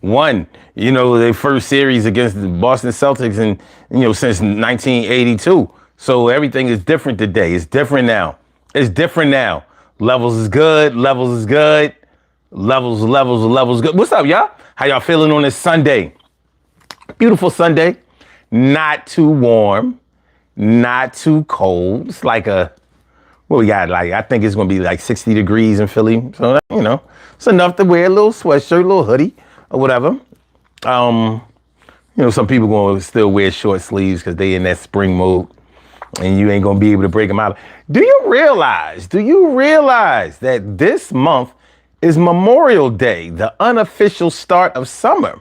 won, their first series against the Boston Celtics since 1982. So everything is different today. It's different now. It's different now. Levels is good. Levels is good. Levels good. What's up, y'all? How y'all feeling on this Sunday? Beautiful Sunday. Not too warm. Not too cold. It's like what we got? Like, I think it's going to be like 60 degrees in Philly. So, it's enough to wear a little sweatshirt, a little hoodie or whatever. Some people going to still wear short sleeves because they in that spring mode and you ain't going to be able to break them out. Do you realize that this month is Memorial Day, the unofficial start of summer?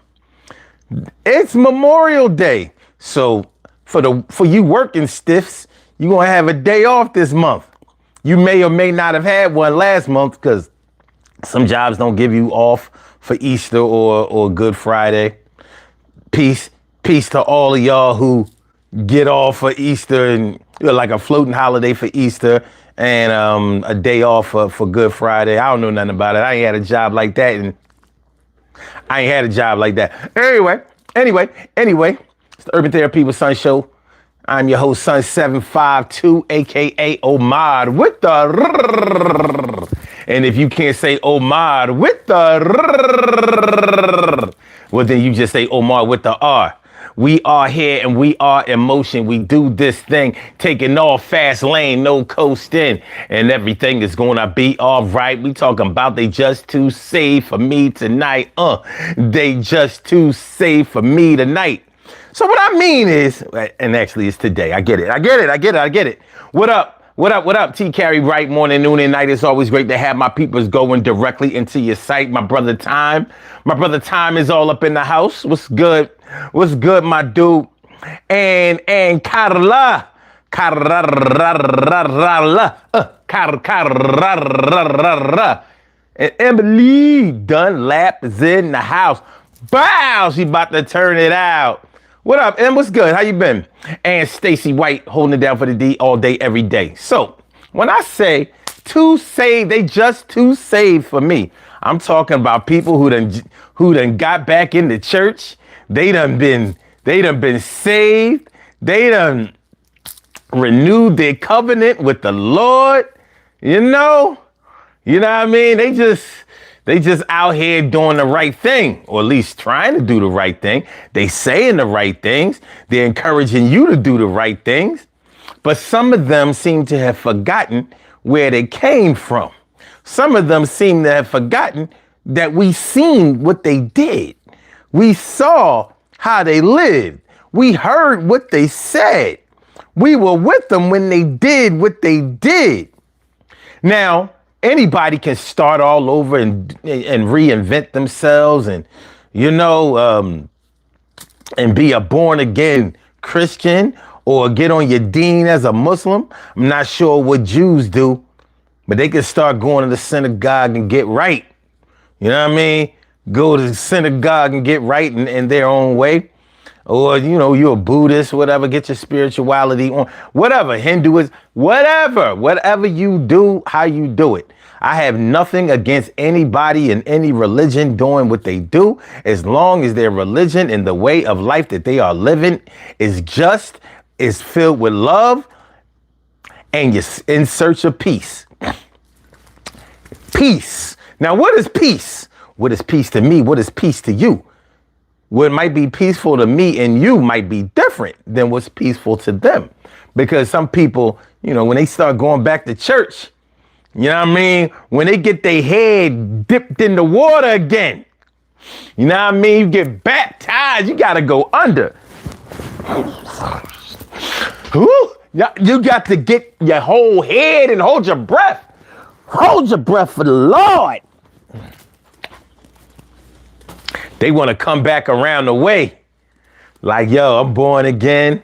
It's Memorial Day. So for you working stiffs, you're going to have a day off this month. You may or may not have had one last month because some jobs don't give you off for Easter or Good Friday. Peace to all of y'all who get off for Easter and like a floating holiday for Easter and a day off for Good Friday. I don't know nothing about it. I ain't had a job like that. Anyway, it's the Urban Therapy with Sun Show. I'm your host, Sun752, aka Omar with the and if you can't say Omar with the well, then you just say Omar with the R. We are here and we are in motion. We do this thing, taking off fast lane, no coasting, and everything is gonna be all right. We talking about they just too safe for me tonight. They just too safe for me tonight. So what I mean is, and actually it's today. I get it. What up? T Carry, right? Morning, noon, and night. It's always great to have my peoples going directly into your sight. My brother Time is all up in the house. What's good, my dude? And Carla. And Emily Dunlap is in the house. Bow, she about to turn it out. What up, Em? What's good? How you been? And Stacy White holding it down for the D all day, every day. So when I say too saved, they just too saved for me. I'm talking about people who done got back into church. They done been saved. They done renewed their covenant with the Lord. You know what I mean? They just out here doing the right thing, or at least trying to do the right thing. They saying the right things. They're encouraging you to do the right things. But some of them seem to have forgotten where they came from. Some of them seem to have forgotten that we seen what they did. We saw how they lived. We heard what they said. We were with them when they did what they did. Now, anybody can start all over and reinvent themselves and be a born again Christian or get on your deen as a Muslim. I'm not sure what Jews do, but they can start going to the synagogue and get right. You know what I mean? Go to the synagogue and get right in their own way. Or, you're a Buddhist, whatever, get your spirituality on, whatever, Hinduism, whatever you do, how you do it. I have nothing against anybody in any religion doing what they do, as long as their religion and the way of life that they are living is filled with love and you're in search of peace. Peace. Now, what is peace? What is peace to me? What is peace to you? What might be peaceful to me and you might be different than what's peaceful to them. Because some people, when they start going back to church, you know what I mean? When they get their head dipped in the water again, you know what I mean? You get baptized, you got to go under. You got to get your whole head and hold your breath. Hold your breath for the Lord. They want to come back around the way. Like, yo, I'm born again.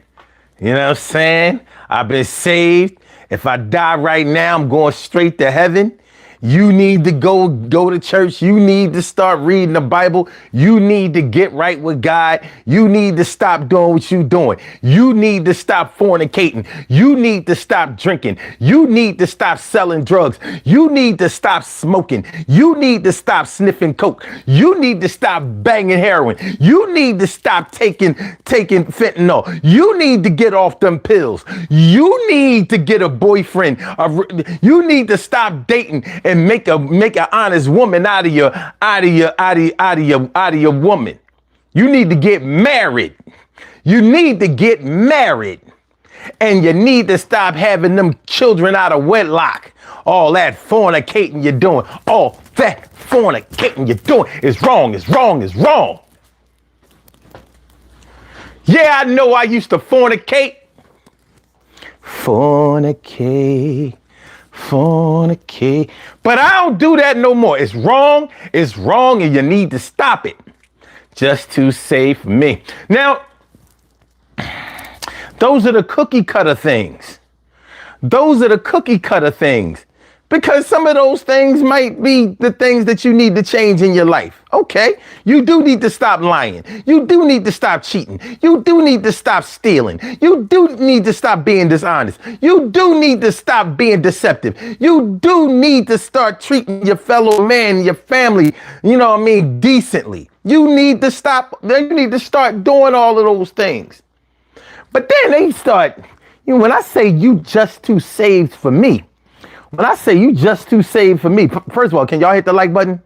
You know what I'm saying? I've been saved. If I die right now, I'm going straight to heaven. You need to go to church. You need to start reading the Bible. You need to get right with God. You need to stop doing what you're doing. You need to stop fornicating. You need to stop drinking. You need to stop selling drugs. You need to stop smoking. You need to stop sniffing coke. You need to stop banging heroin. You need to stop taking fentanyl. You need to get off them pills. You need to get a boyfriend. You need to stop dating and make an honest woman out of your woman. You need to get married. You need to get married. And you need to stop having them children out of wedlock. All that fornicating you're doing. All that fornicating you're doing is wrong, is wrong, is wrong. Yeah, I know I used to fornicate. Fornicate. But I don't do that no more. It's wrong, and you need to stop it. Just too safe for me. Now, those are the cookie cutter things. Because some of those things might be the things that you need to change in your life. Okay, you do need to stop lying. You do need to stop cheating. You do need to stop stealing. You do need to stop being dishonest. You do need to stop being deceptive. You do need to start treating your fellow man, your family, decently. You need to start doing all of those things. But then they start, when I say you just too saved for me, first of all, can y'all hit the like button?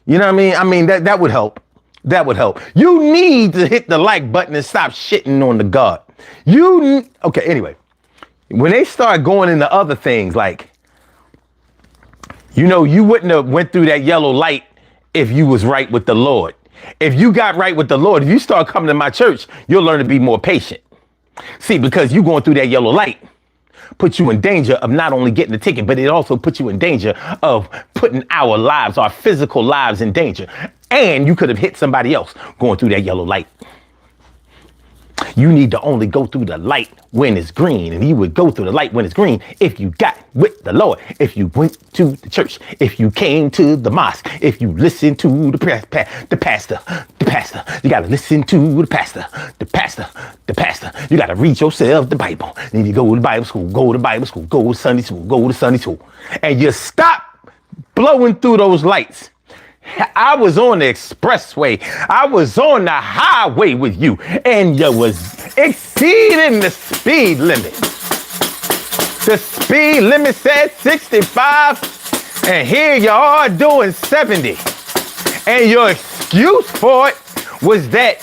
You know what I mean? I mean, that would help. That would help. You need to hit the like button and stop shitting on the God. Okay, anyway, when they start going into other things like, you wouldn't have went through that yellow light if you was right with the Lord. If you got right with the Lord, if you start coming to my church, you'll learn to be more patient. See, because you going through that yellow light put you in danger of not only getting the ticket, but it also puts you in danger of putting our lives, our physical lives in danger. And you could have hit somebody else going through that yellow light. You need to only go through the light when it's green. And you would go through the light when it's green if you got with the Lord, if you went to the church, if you came to the mosque, if you listened to the pastor. You got to listen to the pastor. You got to read yourself the Bible. Then you go to Bible school, go to Sunday school, And you stop blowing through those lights. I was on the expressway. I was on the highway with you, and you was exceeding the speed limit. The speed limit said 65, and here you are doing 70. And your excuse for it was that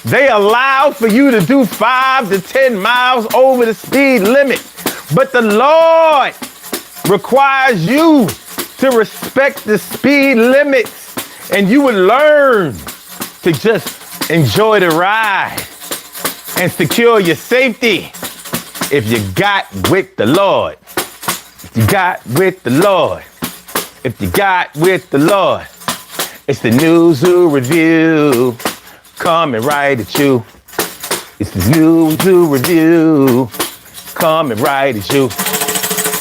they allowed for you to do 5 to 10 miles over the speed limit. But the Lord requires you to respect the speed limits. And you would learn to just enjoy the ride and secure your safety if you got with the Lord. It's the New Zoo Review coming right at you. It's the New Zoo Review coming right at you.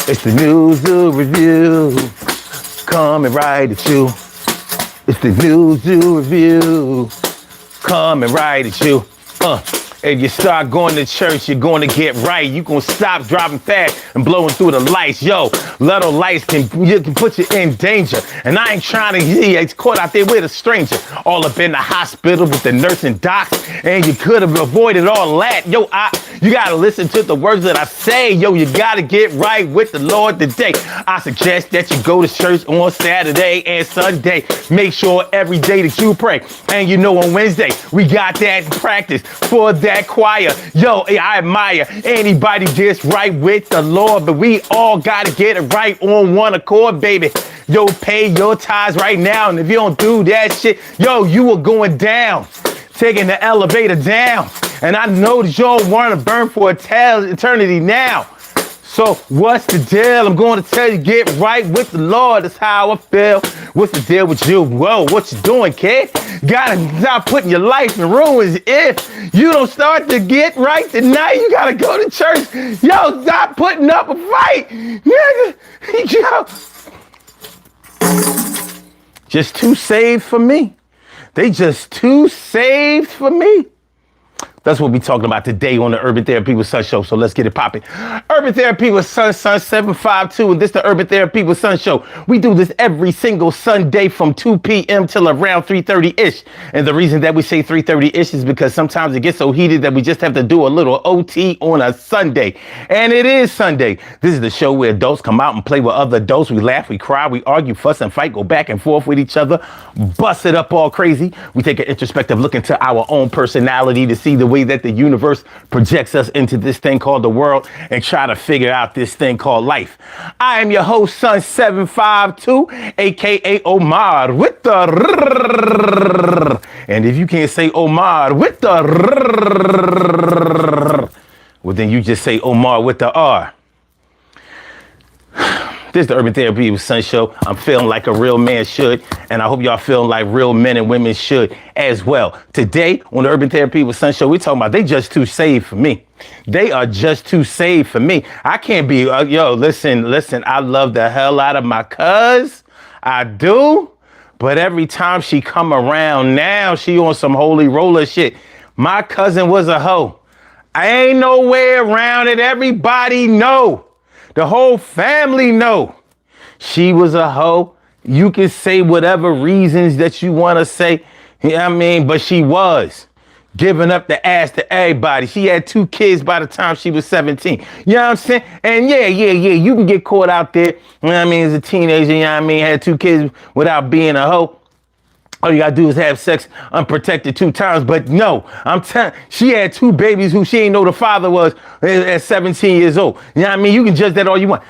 It's the New Zoo Review coming right at you. It's the New Zoo Review coming right at you. If you start going to church, you're going to get right. You're going to stop driving fast and blowing through the lights. Yo, little lights can put you in danger. And I ain't trying to get caught out there with a stranger. All up in the hospital with the nurse and docs. And you could have avoided all that. Yo, you got to listen to the words that I say. Yo, you got to get right with the Lord today. I suggest that you go to church on Saturday and Sunday. Make sure every day that you pray. And on Wednesday, we got that practice for that choir. Yo, I admire anybody gets right with the Lord, but we all got to get it right on one accord, baby. Yo, pay your tithes right now. And if you don't do that shit, yo, you are going down, taking the elevator down. And I know that you don't want to burn for eternity now. So what's the deal? I'm going to tell you, get right with the Lord. That's how I feel. What's the deal with you? Whoa, what you doing, kid? Gotta stop putting your life in ruins. If you don't start to get right tonight, you gotta go to church. Yo, stop putting up a fight. Nigga, yo. Just too saved for me. They just too saved for me. That's what we're talking about today on the Urban Therapy with Sun Show. So let's get it popping. Urban Therapy with Sun 752. And this is the Urban Therapy with Sun Show. We do this every single Sunday from 2 p.m. till around 3:30-ish. And the reason that we say 3:30-ish is because sometimes it gets so heated that we just have to do a little OT on a Sunday. And it is Sunday. This is the show where adults come out and play with other adults. We laugh, we cry, we argue, fuss and fight, go back and forth with each other, bust it up all crazy. We take an introspective look into our own personality to see the way that the universe projects us into this thing called the world and try to figure out this thing called life. I am your host, Sun 752, aka Omar with the and if you can't say Omar with the well, then you just say Omar with the R. This is the Urban Therapy with Sun Show. I'm feeling like a real man should, and I hope y'all feeling like real men and women should as well. Today on the Urban Therapy with Sun Show, we're talking about they just too saved for me. They are just too saved for me. I can't be, listen, I love the hell out of my cuz. I do. But every time she come around now, she on some holy roller shit. My cousin was a hoe. I ain't no way around it. Everybody know. The whole family know she was a hoe. You can say whatever reasons that you want to say. You know what I mean? But she was giving up the ass to everybody. She had 2 kids by the time she was 17. You know what I'm saying? And yeah. You can get caught out there. You know what I mean? As a teenager, you know what I mean? Had 2 kids without being a hoe. All you gotta do is have sex unprotected 2 times. But no, I'm telling, she had 2 babies who she ain't know the father was at 17 years old. You know what I mean? You can judge that all you want.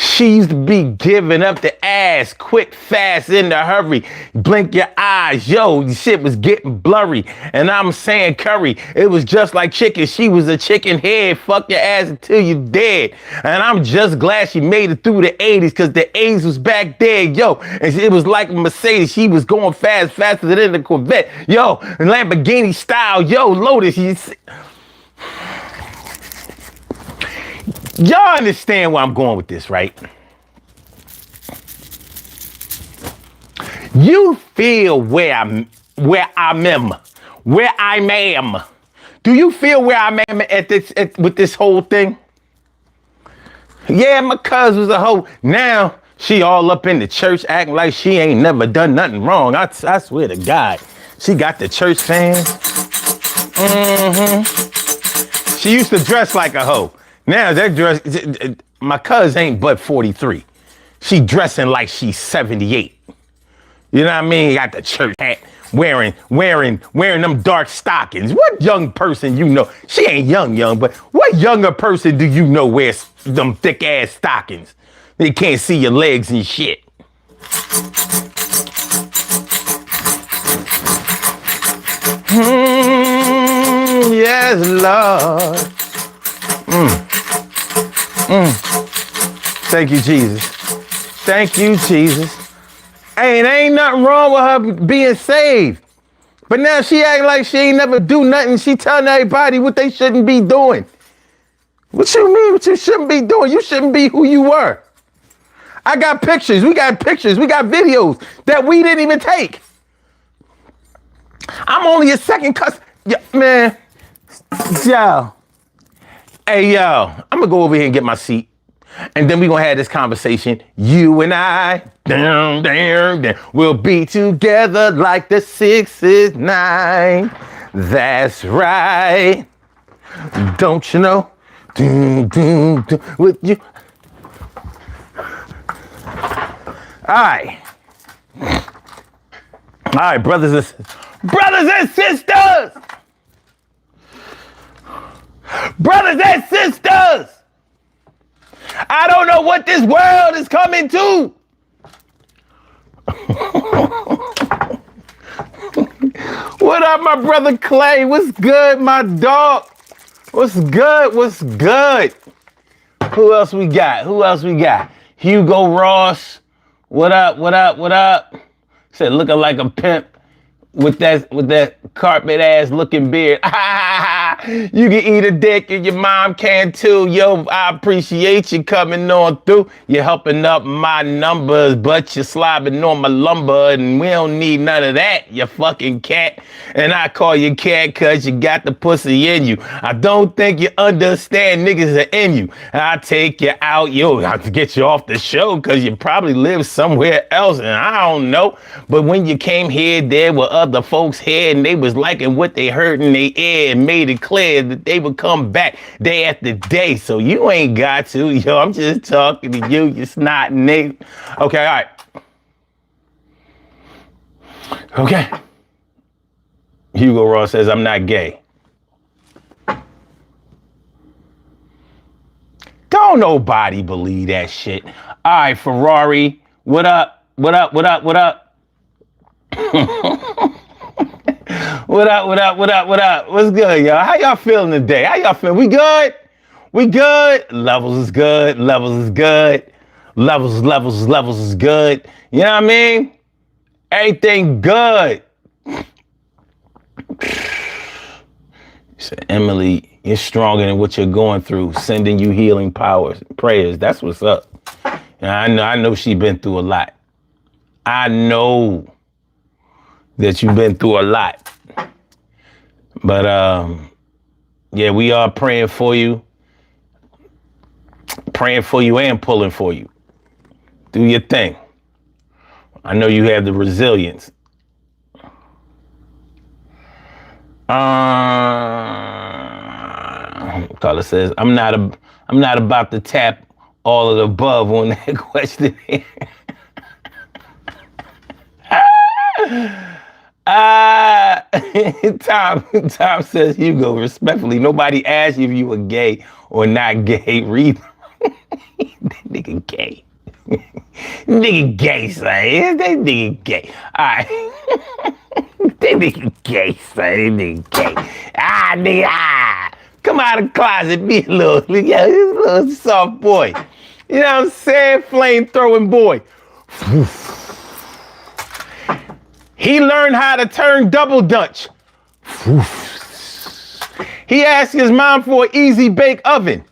She used to be giving up the ass quick, fast, in the hurry. Blink your eyes. Yo, shit was getting blurry. And I'm saying curry. It was just like chicken. She was a chicken head. Fuck your ass until you dead. And I'm just glad she made it through the 80s because the 80s was back there. Yo, and it was like a Mercedes. She was going fast, faster than the Corvette. Yo, Lamborghini style. Yo, Lotus. Y'all understand where I'm going with this, right? You feel where I am. Do you feel where I am with this whole thing? Yeah, my cousin was a hoe. Now she all up in the church acting like she ain't never done nothing wrong. I swear to God, she got the church fans. She used to dress like a hoe. Now that dress, my cousin ain't but 43. She dressing like she's 78. You know what I mean? Got the church hat, wearing them dark stockings. What young person you know? She ain't young, but what younger person do you know wears them thick ass stockings? They can't see your legs and shit. Yes, Lord. Thank you, Jesus. Thank you, Jesus. Ain't nothing wrong with her being saved. But now she acting like she ain't never do nothing. She telling everybody what they shouldn't be doing. What you mean what you shouldn't be doing? You shouldn't be who you were. I got pictures. We got videos that we didn't even take. I'm only a second cousin. Yeah, man. Yo. Hey, yo, I'm gonna go over here and get my seat. And then we're gonna have this conversation. You and I, we'll be together like the 6ix9ine. That's right. Don't you know? With you. All right, brothers and sisters. Brothers and sisters, I don't know what this world is coming to. What up, my brother Clay? What's good, my dog? What's good? Who else we got? Hugo Ross. What up? Said looking like a pimp with that carpet ass looking beard. You can eat a dick and your mom can too. Yo, I appreciate you coming on through. You're helping up my numbers, but you're slobbing on my lumber, and we don't need none of that, you fucking cat. And I call you cat because you got the pussy in you. I don't think you understand niggas are in you. I'll take you out. Yo, I have to get you off the show because you probably live somewhere else, and I don't know. But when you came here, there were other folks here, and they was liking what they heard in their ear and made it clear that they would come back day after day. So you ain't got to. Yo, I'm just talking to you. You snot nigga. Okay, all right. Okay. Hugo Ross says, I'm not gay. Don't nobody believe that shit. All right, Ferrari, what up? What up? What up? What up? What up? What up? What up? What up? What's good, y'all? How y'all feeling today? How y'all feeling? We good? We good? Levels is good. Levels is good. Levels is good. You know what I mean? Everything good. Said, Emily, you're stronger than what you're going through. Sending you healing powers, prayers. That's what's up. And I know she's been through a lot. I know that you've been through a lot. But yeah, we are praying for you. Praying for you and pulling for you. Do your thing. I know you have the resilience. Carla says, I'm not about to tap all of the above on that question. Tom says, Hugo, respectfully, nobody asked you if you were gay or not gay. Read. That nigga gay. Nigga gay, son. That nigga gay. All right. That nigga gay, son. That nigga gay. Nigga, come out of the closet, be a little soft boy. You know what I'm saying? Flame throwing boy. He learned how to turn double dutch. He asked his mom for an easy bake oven.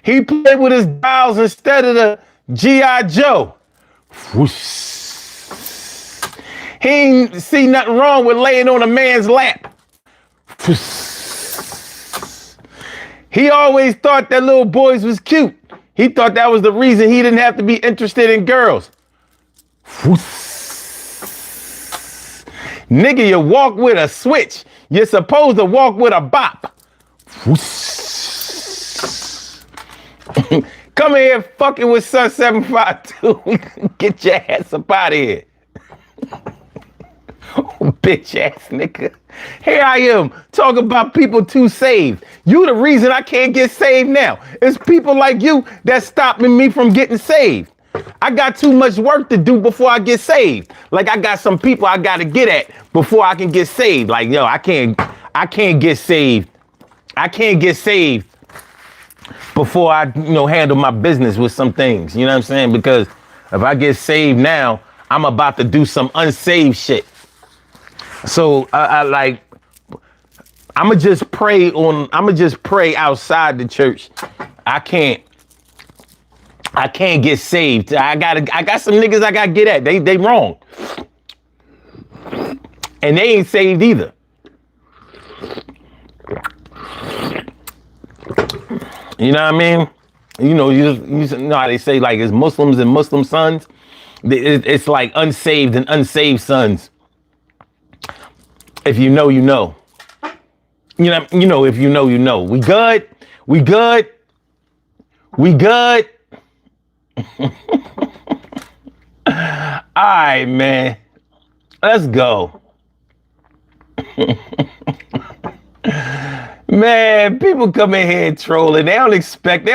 He played with his dolls instead of the G.I. Joe. He ain't see nothing wrong with laying on a man's lap. He always thought that little boys was cute. He thought that was the reason he didn't have to be interested in girls. Nigga, you walk with a switch. You're supposed to walk with a bop. Come here fucking with Sun 752. Get your ass up out of here. Bitch ass nigga. Here I am talking about people too saved. You the reason I can't get saved now. It's people like you that's stopping me from getting saved. I got too much work to do before I get saved. Like I got some people I gotta get at before I can get saved. Like, yo, I can't get saved. I can't get saved before I, handle my business with some things. You know what I'm saying? Because if I get saved now, I'm about to do some unsaved shit. So I'ma just pray outside the church. I can't get saved. I got some niggas I gotta get at. They wrong. And they ain't saved either. You know what I mean? You know how they say, like, it's Muslims and Muslim sons. It's like unsaved and unsaved sons. If you know, you know. If you know, you know. We good? We good? We good? All right, man. Let's go. Man, people come in here trolling. They don't expect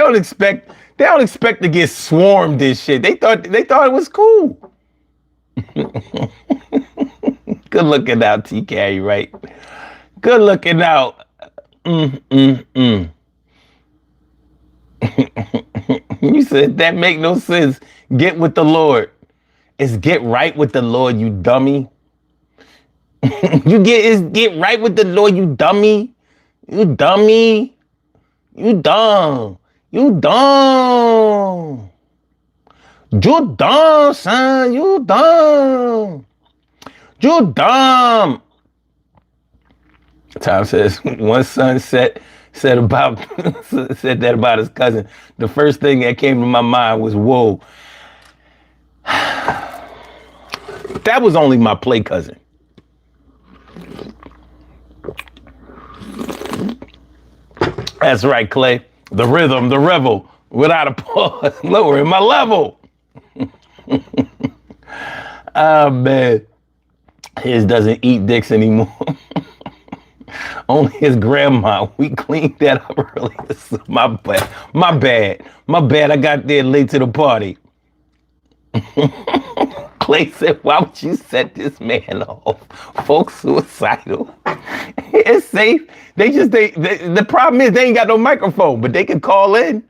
to get swarmed and shit. They thought it was cool. Good looking out, TK, right? Good looking out. You said that make no sense. Get with the Lord. It's get right with the Lord, you dummy. You get right with the Lord, you dummy. You dummy. You dumb. You dumb. You dumb, son. You dumb. You dumb. Tom says one son said about said that about his cousin. The first thing that came to my mind was, whoa. That was only my play cousin. That's right, Clay. The rhythm, the revel, without a pause, lowering my level. Oh, man. His doesn't eat dicks anymore. Only his grandma. We cleaned that up earlier. So my bad. My bad. My bad. I got there late to the party. Clay said, why would you set this man off? Folks suicidal. It's safe. The problem is they ain't got no microphone, but they can call in.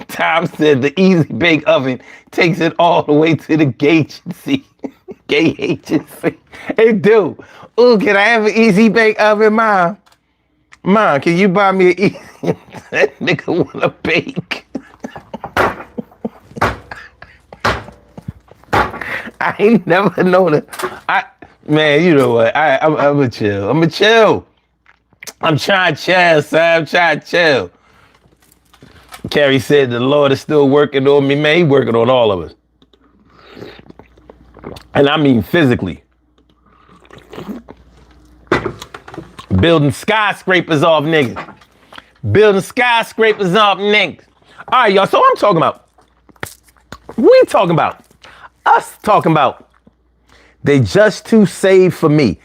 Tom said the easy bake oven takes it all the way to the gay agency. Gay agency. Hey, dude. Ooh, can I have an easy bake oven, Mom? Mom, can you buy me an easy? That nigga wanna bake. I ain't never known it. Man, you know what? I'm gonna chill. I'm gonna chill. I'm trying to chill, son. I'm trying to chill. Carrie said the Lord is still working on me, man. He working on all of us. And I mean physically. Building skyscrapers off niggas. Building skyscrapers off niggas. All right, y'all. So what I'm talking about. We talking about. Us talking about. They just too saved for me.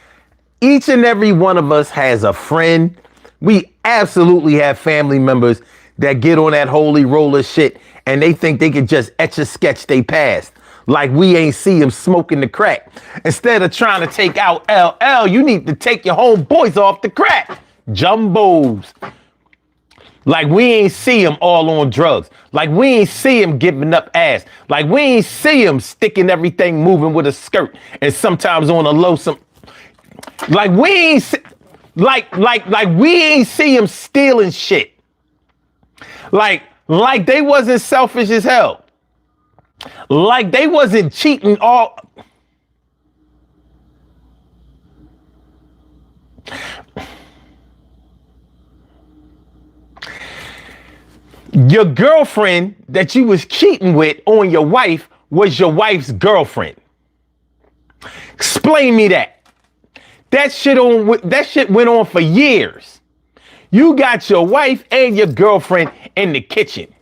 Each and every one of us has a friend. We absolutely have family members that get on that holy roller shit and they think they can just etch a sketch they past. Like we ain't see him smoking the crack. Instead of trying to take out LL, you need to take your homeboys off the crack. Jumbos. Like we ain't see him all on drugs. Like we ain't see him giving up ass. Like we ain't see him sticking everything moving with a skirt and sometimes on a low like we ain't see, like we ain't see him stealing shit. Like they wasn't selfish as hell. Like they wasn't cheating all. Your girlfriend that you was cheating with on your wife was your wife's girlfriend. Explain me that. That shit went on for years. You got your wife and your girlfriend in the kitchen,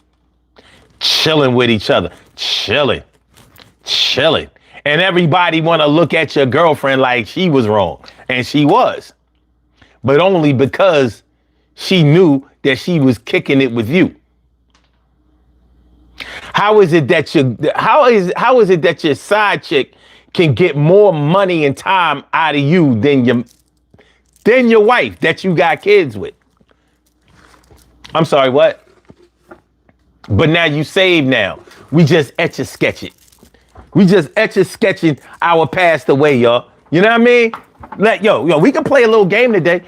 chilling with each other, chilling. And everybody want to look at your girlfriend like she was wrong, and she was, but only because she knew that she was kicking it with you. How is it that your side chick can get more money and time out of you than your wife that you got kids with? I'm sorry, what? But now you saved now. We just etch a sketch it. We just etch a sketching our past away, y'all. You know what I mean? Yo, we can play a little game today.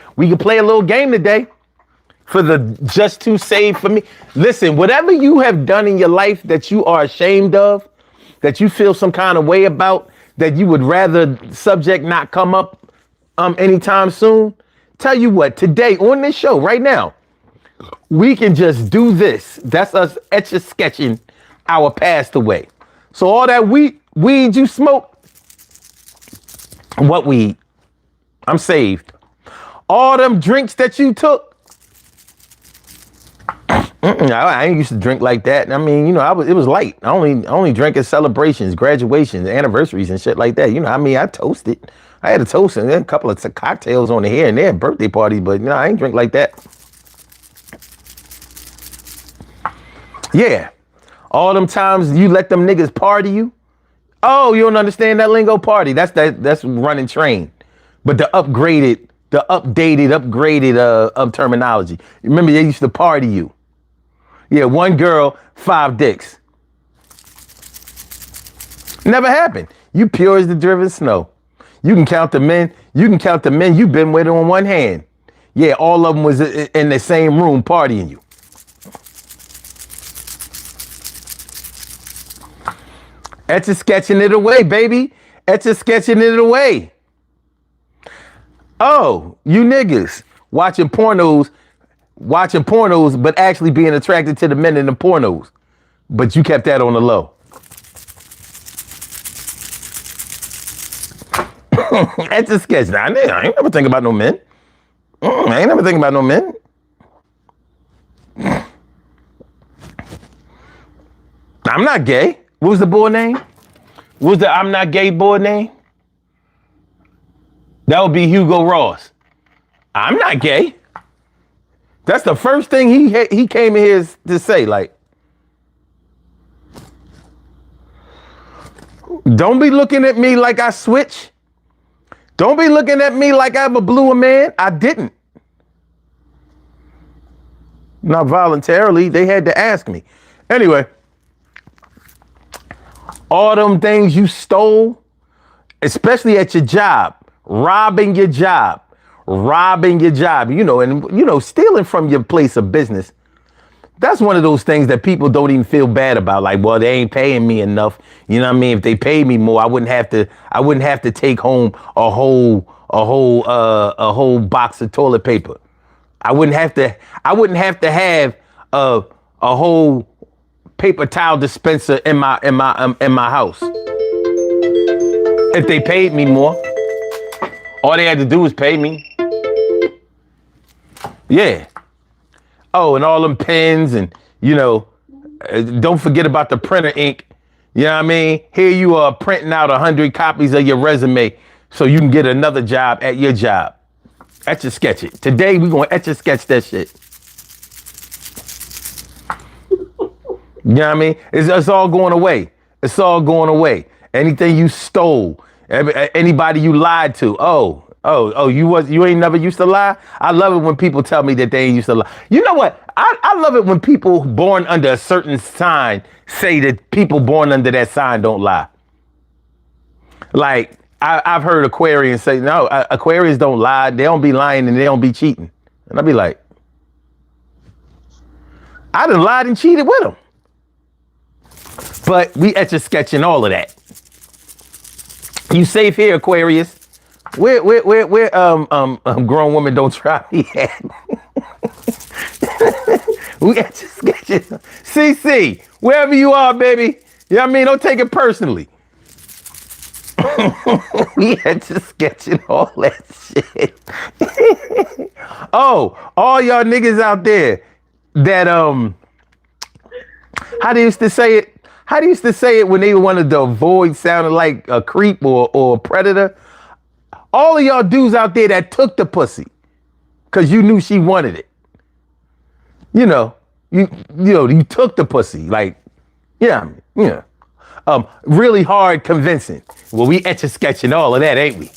For the just too saved for me. Listen, whatever you have done in your life that you are ashamed of, that you feel some kind of way about, that you would rather subject not come up anytime soon. Tell you what, today on this show right now, we can just do this. That's us etch a sketching our past away. So all that weed you smoke, what weed? I'm saved. All them drinks that you took, I ain't used to drink like that. I mean, you know, it was light. I only drank at celebrations, graduations, anniversaries and shit like that. You know, I mean, I toasted. I had a toast and then a couple of cocktails on the here and there, birthday parties, but you know, I ain't drink like that. Yeah. All them times you let them niggas party you. Oh, you don't understand that lingo? Party. That's running train. But the updated terminology. Remember, they used to party you. Yeah, one girl, 5 dicks. Never happened. You pure as the driven snow. You can count the men. You can count the men you've been with on one hand. Yeah, all of them was in the same room partying you. Etch-a-sketching it away, baby. Etch-a-sketching it away. Oh, you niggas watching pornos, but actually being attracted to the men in the pornos. But you kept that on the low. Etch-a-sketch. Nah, I ain't never think about no men. I ain't never think about no men. I'm not gay. What was the boy name? What was the I'm not gay boy name? That would be Hugo Ross. I'm not gay. That's the first thing he came in here to say. Like, don't be looking at me like I switch. Don't be looking at me like I ever blew a man. I didn't. Not voluntarily. They had to ask me. Anyway, all them things you stole, especially at your job, robbing your job, and stealing from your place of business. That's one of those things that people don't even feel bad about. Like, well, they ain't paying me enough. You know what I mean? If they paid me more, I wouldn't have to take home a whole box of toilet paper. I wouldn't have to have a whole paper towel dispenser in my house. If they paid me more, all they had to do was pay me. Yeah. Oh, and all them pens and, don't forget about the printer ink. You know what I mean? Here you are printing out 100 copies of your resume so you can get another job at your job. Etch-a-sketch it. Today, we're going to etch-a-sketch that shit. You know what I mean? It's all going away. It's all going away. Anything you stole, anybody you lied to. You ain't never used to lie? I love it when people tell me that they ain't used to lie. You know what? I love it when people born under a certain sign say that people born under that sign don't lie. Like, I've heard Aquarians say, no, Aquarians don't lie. They don't be lying and they don't be cheating. And I'll be like, I done lied and cheated with them. But we etch-a-sketching all of that. You safe here, Aquarius. Where grown women don't try me at. We etch-a-sketching. CC, wherever you are, baby. You know what I mean? Don't take it personally. We etch-a-sketching all that shit. Oh, all y'all niggas out there that how they used to say it? How they used to say it when they wanted to avoid sounding like a creep or a predator? All of y'all dudes out there that took the pussy because you knew she wanted it. You took the pussy. Like, really hard convincing. Well, we etch-a-sketching all of that, ain't we?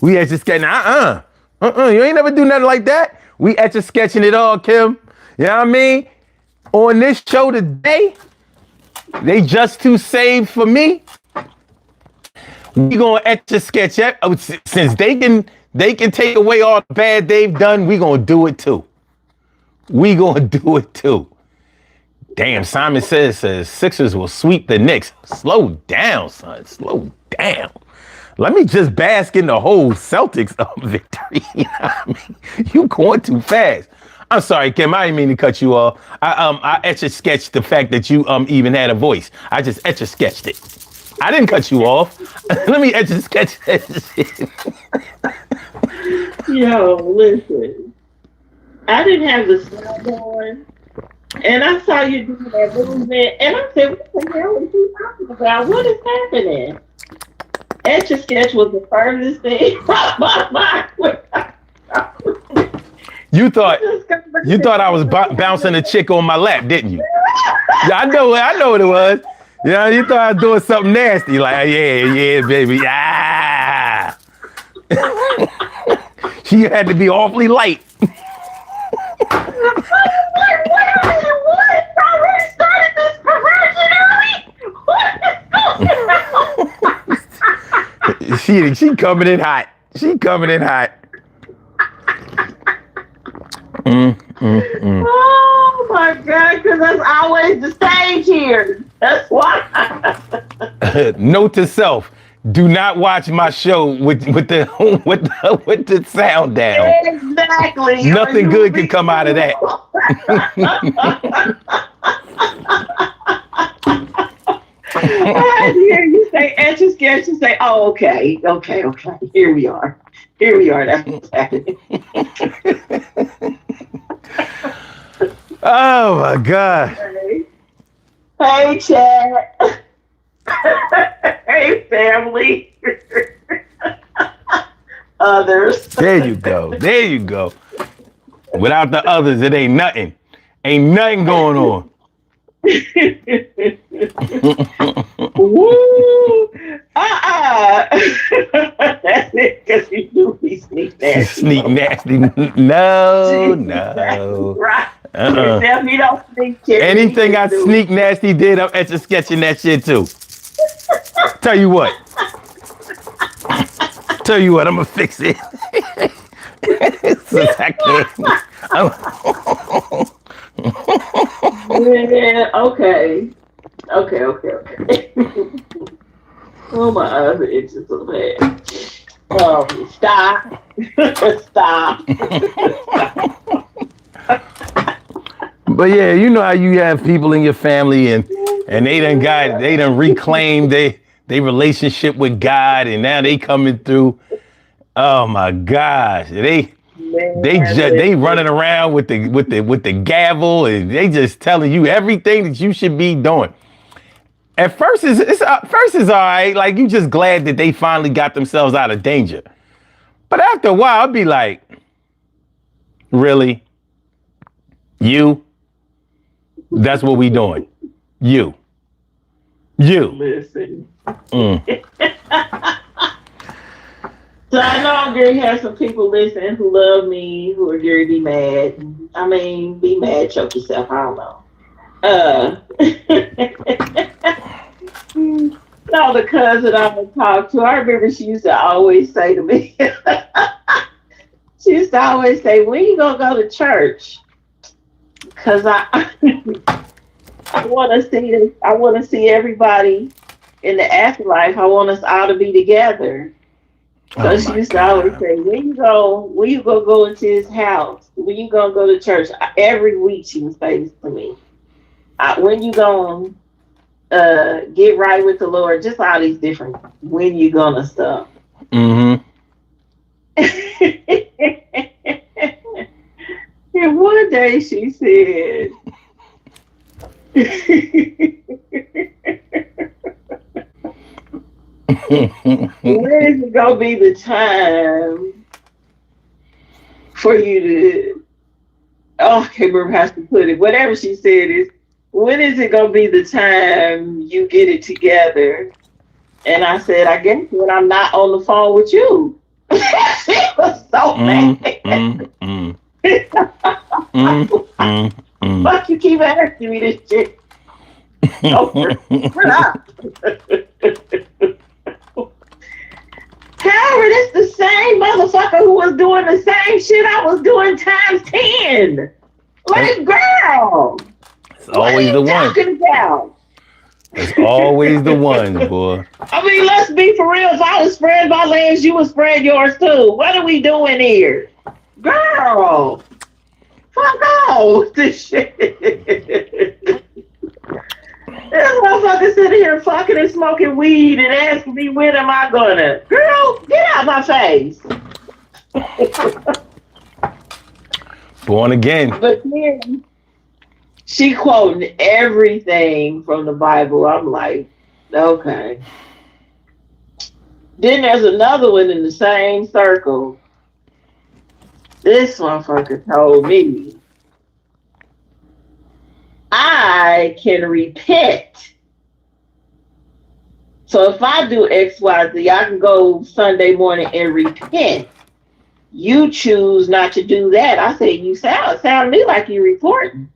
We etch-a-sketching, you ain't never do nothing like that. We etch-a-sketching it all, Kim. You know what I mean? On this show today, they just too saved for me. We gonna etch-a-sketch it. Since they can take away all the bad they've done, we gonna do it too. We gonna do it too. Damn, Simon says Sixers will sweep the Knicks. Slow down, son. Slow down. Let me just bask in the whole Celtics victory. You know what I mean? You going too fast. I'm sorry, Kim. I didn't mean to cut you off. I etch-a-sketched the fact that you even had a voice. I just etch-a-sketched it. I didn't cut you off. Let me etch-a-sketch that shit. Yo, listen. I didn't have the sound on, and I saw you doing that movement, and I said, what the hell is he talking about? What is happening? Etch-a-sketch was the furthest thing from my mind. You thought I was bouncing a chick on my lap, didn't you? Yeah, I know what it was. You know, you thought I was doing something nasty, like, yeah, baby, ah. She had to be awfully light. What? I already started this perversion early. What is going on? She coming in hot. She coming in hot. Oh my God, because that's always the stage here. That's why. Note to self: do not watch my show with the with the sound down. Exactly. Nothing good can come out of that. I hear you say etch a sketch and say, oh, okay. Here we are. That's what's happening. Oh my God. Hey, chat. Hey, family. Others. There you go. Without the others, it ain't nothing. Ain't nothing going on. Woo! That's it, because you do be sneak nasty. Sneak nasty. No. Right. If you don't sneak nasty. Anything I sneak nasty did, I'm etch a sketching that shit too. Tell you what, I'm gonna fix it. Since I can't. Yeah, okay. Oh, my eyes are itching so bad. Stop. Stop. But yeah, you know how you have people in your family and they done reclaimed they relationship with God, and now they coming through. Oh my gosh, they running around with the gavel, and they just telling you everything that you should be doing. At first it's all right, like you just glad that they finally got themselves out of danger. But after a while, I'll be like, really? You? That's what we doing. You. Listen. So I know I'm going to have some people listening who love me, who are going to be mad. I mean, be mad, choke yourself. I don't know. No, the cousin I would talk to, I remember she used to always say to me, she used to always say, when you going to go to church? Because I want to see everybody in the afterlife. I want us all to be together. So she used to always say, when you go into his house? When you gonna go to church? Every week she would say this to me. When you gonna get right with the Lord? Just all these different when you gonna stuff. Mm-hmm. And one day she said, when is it gonna be the time for you to, I can't remember how to put it, whatever she said is, when is it gonna be the time you get it together? And I said, I guess when I'm not on the phone with you. She was so mad. Fuck, you keep asking me this shit. However, it's the same motherfucker who was doing the same shit I was doing times 10. Like, girl, it's always the one. About? It's always the one, boy. I mean, let's be for real. If I was spreading my legs, you would spread yours too. What are we doing here? Girl, fuck off with this shit. This motherfucker sitting here fucking and smoking weed and asking me when am I gonna? Girl, get out my face. Born again. But then she quoting everything from the Bible. I'm like, okay. Then there's another one in the same circle. This motherfucker told me I can repent. So if I do X, Y, Z, I can go Sunday morning and repent. You choose not to do that. I said, you sound to me like you're reporting.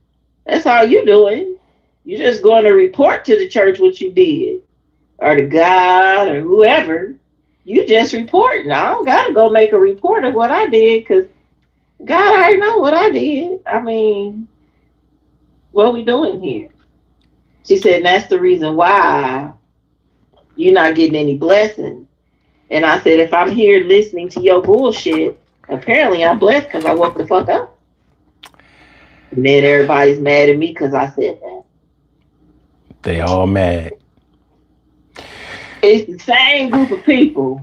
That's all you're doing. You're just going to report to the church what you did, or to God, or whoever. You just reporting. I don't gotta go make a report of what I did because God already know what I did. I mean, what we doing here? She said, and that's the reason why you're not getting any blessings. And I said, if I'm here listening to your bullshit, apparently I'm blessed because I woke the fuck up. And then everybody's mad at me because I said that. They all mad. It's the same group of people.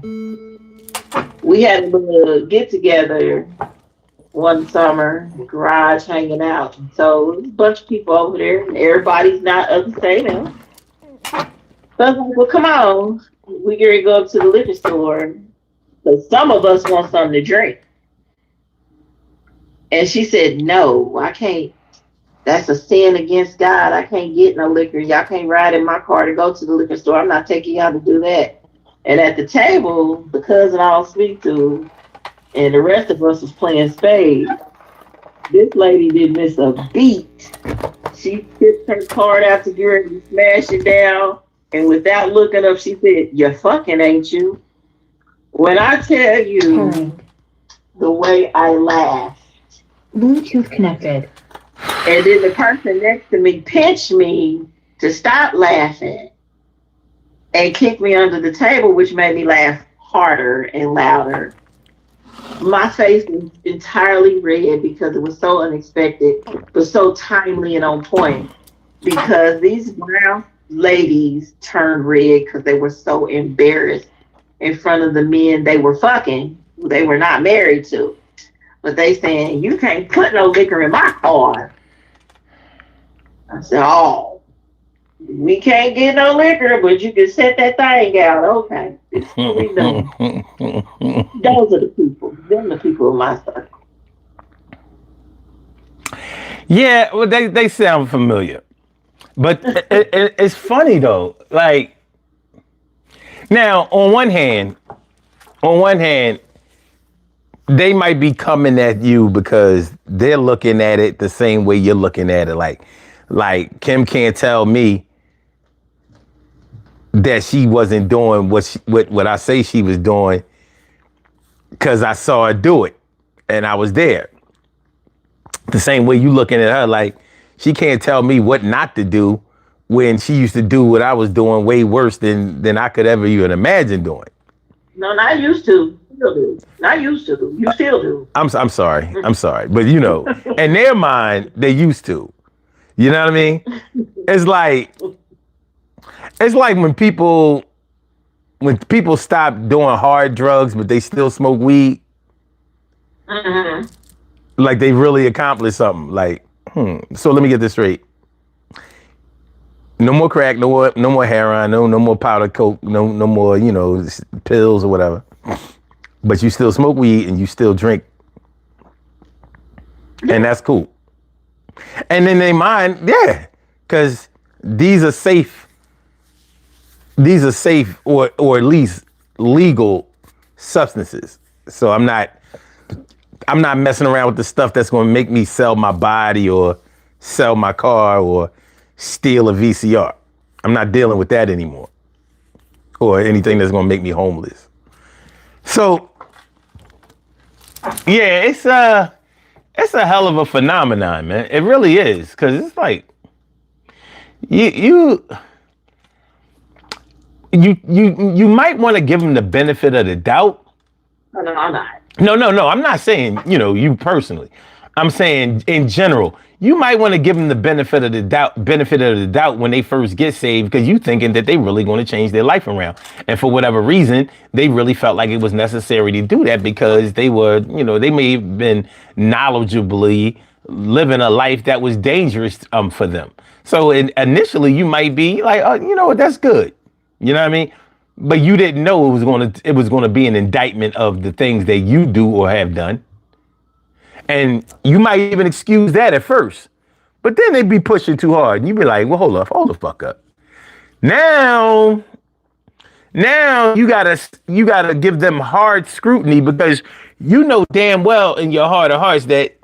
We had a little get together one summer, garage hanging out. So there's a bunch of people over there, and everybody's not of the same age. So I was like, well, come on. We're going to go up to the liquor store. But some of us want something to drink. And she said, no, I can't. That's a sin against God. I can't get no liquor. Y'all can't ride in my car to go to the liquor store. I'm not taking y'all to do that. And at the table, the cousin I'll speak to, and the rest of us was playing spades. This lady didn't miss a beat. She tipped her card out to get ready to smash it down. And without looking up, she said, you're fucking, ain't you? When I tell you the way I laughed. Bluetooth connected. And then the person next to me pinched me to stop laughing and kicked me under the table, which made me laugh harder and louder. My face was entirely red because it was so unexpected, but so timely and on point. Because these brown ladies turned red because they were so embarrassed in front of the men they were fucking, who they were not married to. But they saying, you can't put no liquor in my car. I said, oh, we can't get no liquor, but you can set that thing out. Okay. This is what we doing. Those are the people. Them the people in my circle. Yeah, well, they sound familiar. But it's funny, though. Like, now, on one hand, they might be coming at you because they're looking at it the same way you're looking at it. Like Kim can't tell me that she wasn't doing what I say she was doing because I saw her do it and I was there. The same way you looking at her, like she can't tell me what not to do when she used to do what I was doing way worse than I could ever even imagine doing. No, not used to. Still do. Not used to. You still do. I'm sorry. I'm sorry. But you know, in their mind, they used to. You know what I mean? It's like when people stop doing hard drugs, but they still smoke weed. Mm-hmm. Like they really accomplished something. Like, so let me get this straight. No more crack, no more heroin, no more powder coke, no more, pills or whatever. But you still smoke weed and you still drink. And that's cool. And in their mind, yeah, because these are safe or at least legal substances. So I'm not messing around with the stuff that's going to make me sell my body or sell my car or steal a VCR. I'm not dealing with that anymore. Or anything that's going to make me homeless. So, yeah, it's a hell of a phenomenon, man. It really is, because it's like you might want to give them the benefit of the doubt. No, I'm not. No. I'm not saying, you personally. I'm saying in general, you might want to give them the benefit of the doubt when they first get saved, because you thinking that they really going to change their life around. And for whatever reason, they really felt like it was necessary to do that because they were, they may have been knowledgeably living a life that was dangerous for them. So initially you might be like, oh, you know what, that's good. You know what I mean? But you didn't know it was going to be an indictment of the things that you do or have done. And you might even excuse that at first, but then they'd be pushing too hard and you'd be like, well, hold the fuck up. Now you gotta give them hard scrutiny because you know damn well in your heart of hearts that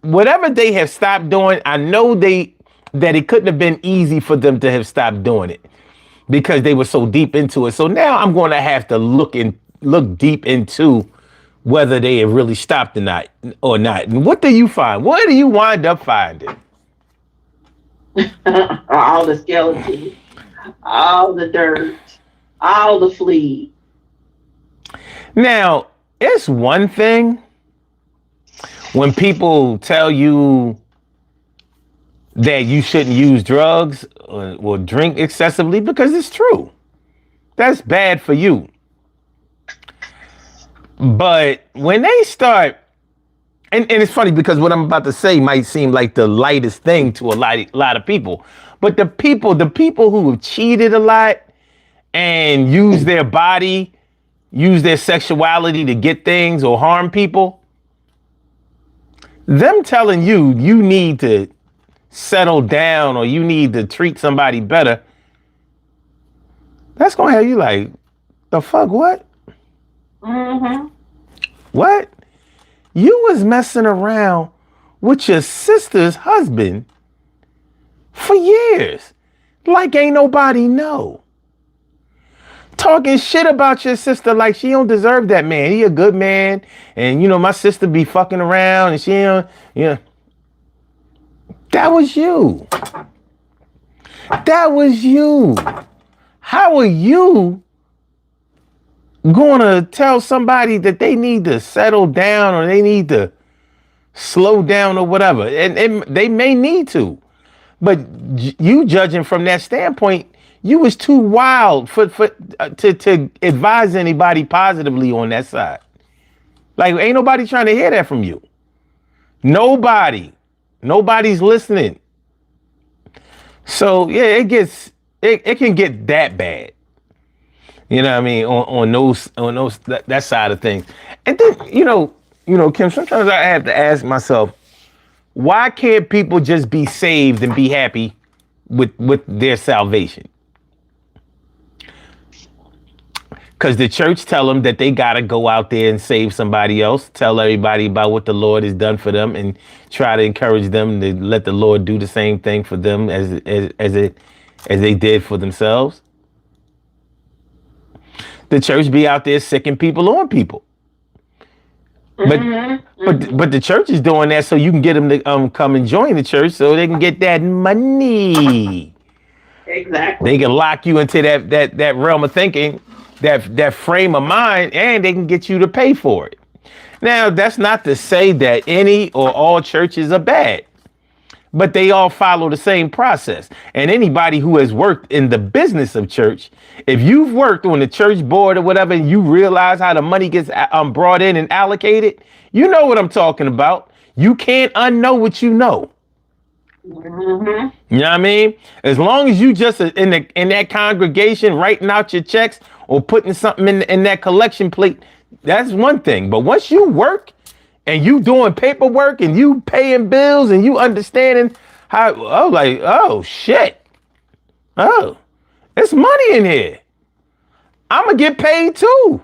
whatever they have stopped doing, I know that it couldn't have been easy for them to have stopped doing it because they were so deep into it. So now I'm going to have to look look deep into whether they have really stopped or not. And what do you find? What do you wind up finding? All the skeletons, all the dirt, all the fleas. Now, it's one thing when people tell you that you shouldn't use drugs or drink excessively, because it's true. That's bad for you. But when they start, and it's funny because what I'm about to say might seem like the lightest thing to a lot of people, but the people who have cheated a lot and use their body, use their sexuality to get things or harm people, them telling you need to settle down or you need to treat somebody better, that's gonna have you like, the fuck, what? Mm-hmm. What? You was messing around with your sister's husband for years, like ain't nobody know. Talking shit about your sister like she don't deserve that man. He a good man, and my sister be fucking around, and she don't. That was you. That was you. How are you gonna tell somebody that they need to settle down or they need to slow down or whatever? And they may need to, but you judging from that standpoint, you was too wild to advise anybody positively on that side. Like, ain't nobody trying to hear that from you. Nobody's listening. So yeah, it can get that bad. You know what I mean? On that side of things. And then, Kim, sometimes I have to ask myself, why can't people just be saved and be happy with their salvation? Because the church tell them that they got to go out there and save somebody else, tell everybody about what the Lord has done for them, and try to encourage them to let the Lord do the same thing for them as they did for themselves. The church be out there sicking people on people. But the church is doing that so you can get them to come and join the church so they can get that money. Exactly. They can lock you into that realm of thinking, that frame of mind, and they can get you to pay for it. Now, that's not to say that any or all churches are bad, but they all follow the same process. And anybody who has worked in the business of church, if you've worked on the church board or whatever, and you realize how the money gets brought in and allocated, you know what I'm talking about. You can't unknow what you know. Mm-hmm. You know what I mean? As long as you just in that congregation writing out your checks or putting something in that collection plate, that's one thing. But once you work and you doing paperwork and you paying bills and you understanding how, oh shit. Oh, there's money in here. I'm gonna get paid too.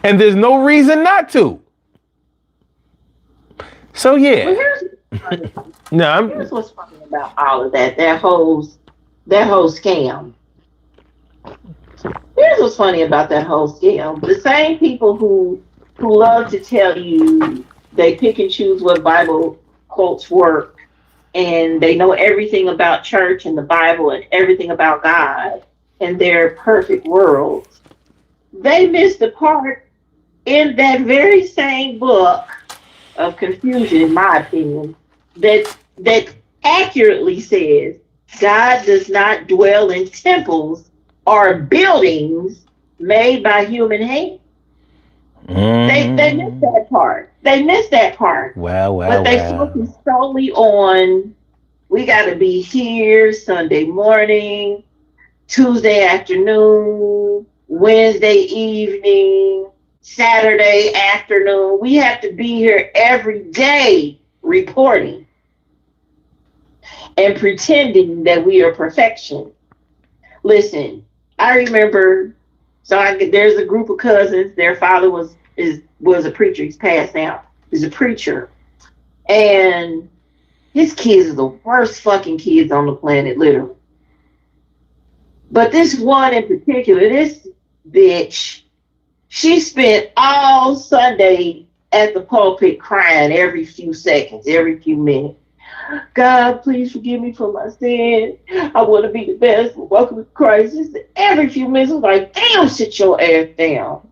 And there's no reason not to. So yeah. Well, here's what's funny about all of that. That whole scam. Here's what's funny about that whole scam. The same people who love to tell you they pick and choose what Bible quotes work, and they know everything about church and the Bible and everything about God and their perfect worlds. They missed the part in that very same book of confusion, in my opinion, that accurately says God does not dwell in temples or buildings made by human hands. They missed that part. They missed that part. But they focus solely on, we got to be here Sunday morning, Tuesday afternoon, Wednesday evening, Saturday afternoon. We have to be here every day reporting and pretending that we are perfection. Listen, I remember, there's a group of cousins. Their father was a preacher. He's passed now. He's a preacher. And his kids are the worst fucking kids on the planet, literally. But this one in particular, bitch. She spent all Sunday at the pulpit crying every few seconds, every few minutes. God, please forgive me for my sin. I want to be the best. Welcome to Christ. Just every few minutes, I'm like, damn, sit your ass down.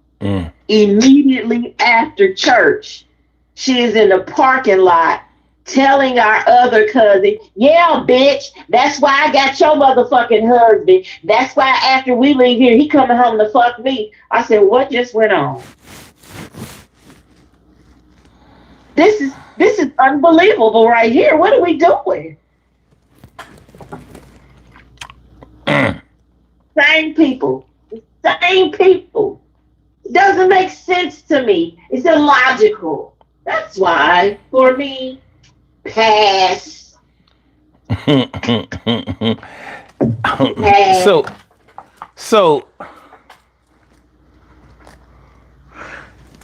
Immediately after church, she is in the parking lot telling our other cousin, yeah, bitch, that's why I got your motherfucking husband. That's why after we leave here, he coming home to fuck me. I said, what just went on? This is unbelievable right here. What are we doing? Same people. Same people. It doesn't make sense to me. It's illogical. That's why, for me, pass. Pass. So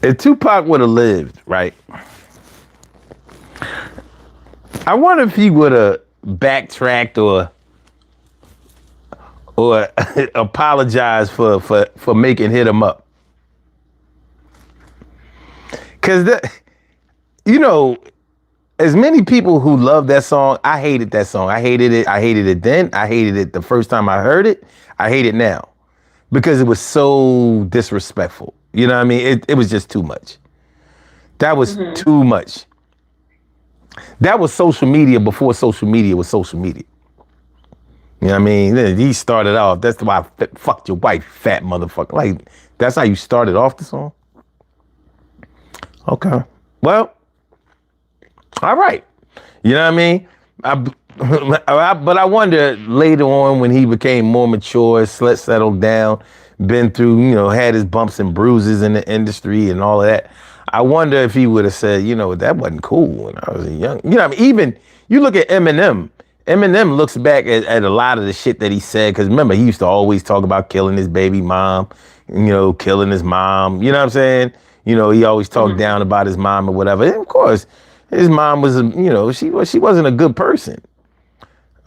if Tupac would have lived, right? I wonder if he would have backtracked or apologized for making Hit 'Em Up. Cause as many people who love that song, I hated that song. I hated it. I hated it then. I hated it the first time I heard it. I hate it now because it was so disrespectful. You know what I mean? It was just too much. That was too much. That was social media before social media was social media. You know what I mean? He started off, that's why I fucked your wife, fat motherfucker. Like, that's how you started off the song? Okay. Well, all right. You know what I mean? But I wonder later on when he became more mature, settled down, been through, had his bumps and bruises in the industry and all of that. I wonder if he would have said, that wasn't cool when I was young. You know what I mean? Even you look at Eminem. Eminem looks back at a lot of the shit that he said, because remember, he used to always talk about killing his baby mom, killing his mom. You know what I'm saying? He always talked down about his mom or whatever. And of course, his mom was, she wasn't a good person.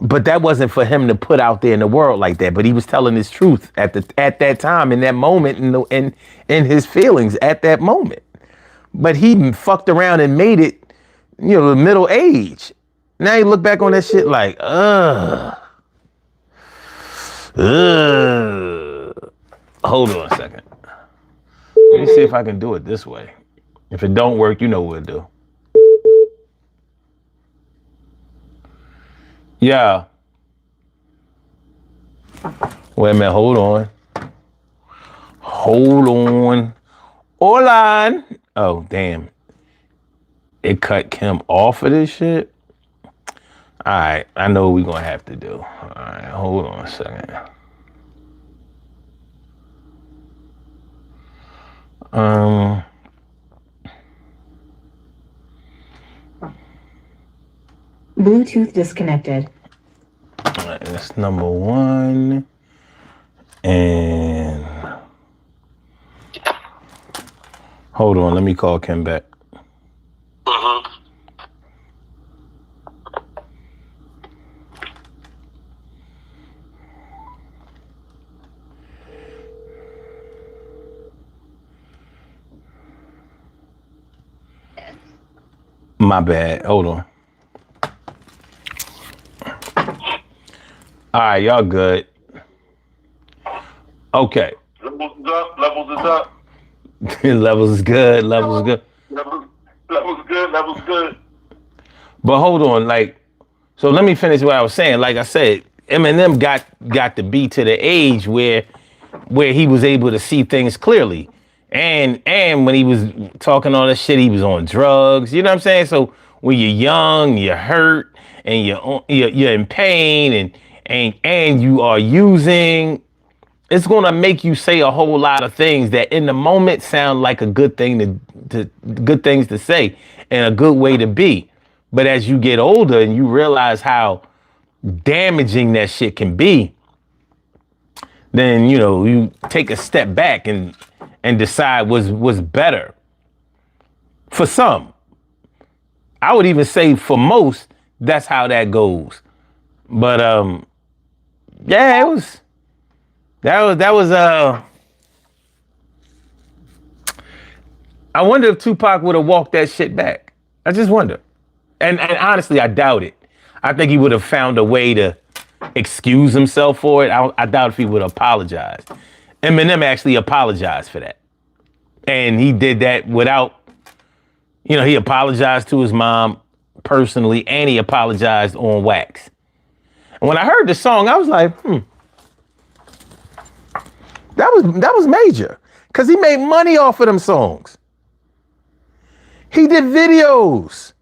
But that wasn't for him to put out there in the world like that. But he was telling his truth at that time, in that moment, in his feelings at that moment. But he fucked around and made it, the middle age. Now you look back on that shit like, Hold on a second. Let me see if I can do it this way. If it don't work, you know what to do. Yeah. Wait a minute, hold on. Hold on. Hold on. Oh, damn. It cut Kim off of this shit? All right, I know what we're going to have to do. All right, hold on a second. Bluetooth disconnected. All right, that's number one. And hold on, let me call Kim back. My bad. Hold on. All right, y'all good. Okay. Levels is up. Levels is up. Levels is good. Levels is good. Levels good. Levels good. But hold on, so let me finish what I was saying. Like I said, Eminem got to be to the age where he was able to see things clearly. And when he was talking all that shit, he was on drugs. You know what I'm saying? So when you're young, you're hurt, and you're in pain, and you are using, it's gonna make you say a whole lot of things that in the moment sound like a good thing good things to say and a good way to be. But as you get older and you realize how damaging that shit can be, then you take a step back and decide what's better. For some, I would even say for most, that's how that goes. But yeah, that was I wonder if Tupac would have walked that shit back. I just wonder. And honestly, I doubt it. I think he would have found a way to excuse himself for it. I doubt if he would apologize. Eminem actually apologized for that. And he did that without, he apologized to his mom personally, and he apologized on wax. And when I heard the song, I was like, that was major. Because he made money off of them songs. He did videos.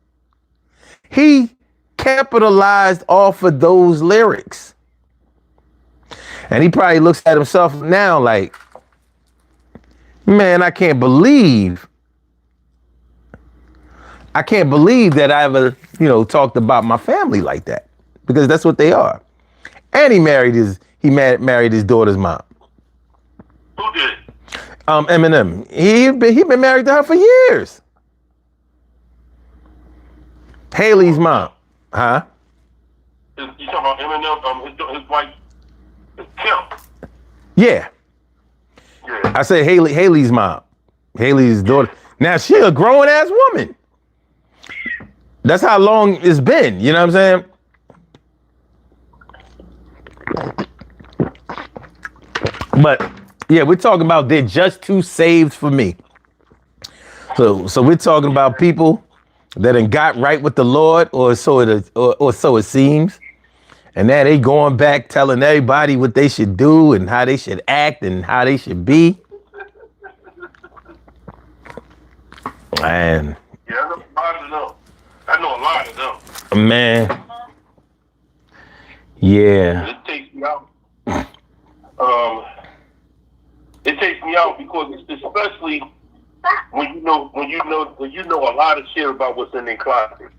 He capitalized off of those lyrics. And he probably looks at himself now like, man, I can't believe that I ever, talked about my family like that. Because that's what they are. And he married his daughter's mom. Who did? Eminem. He been married to her for years. Haley's mom. Huh? You talking about Eminem? His wife, Kim. Yeah. Yeah. I said Haley's mom. Haley's daughter. Now she a grown ass woman. That's how long it's been. You know what I'm saying? But yeah, we're talking about they're just too saved for me. So we're talking about people that ain't got right with the Lord, or so it seems. And now they going back telling everybody what they should do and how they should act and how they should be. Man. Yeah, I know a lot of them. Man. Yeah. It takes me out. It takes me out because it's especially when you know a lot of shit about what's in their closet.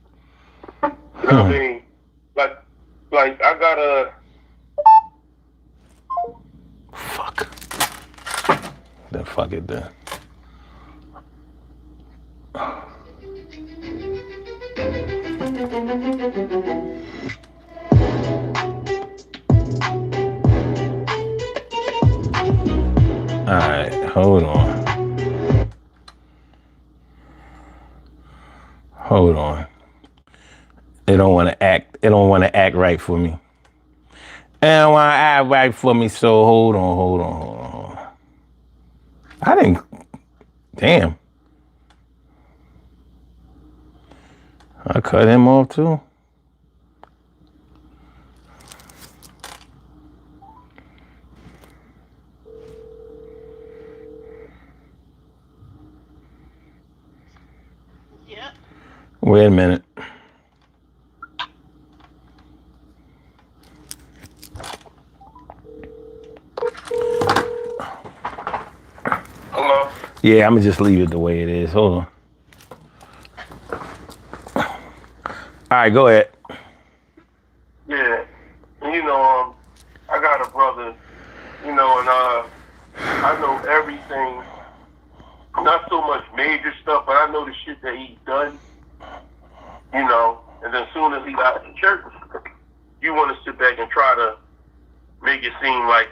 You know what I mean? Like I got a fuck. Then fuck it then. All right, hold on. It don't want to act right for me. It don't want to act right for me, so hold on. Damn. I cut him off too. Yep. Wait a minute. hello. Yeah, I'm gonna just leave it the way it is. Hold on. All right, go ahead. Yeah, and I got a brother, and I know everything. Not so much major stuff, but I know the shit that he's done. And then as soon as he got to church, you want to sit back and try to make it seem like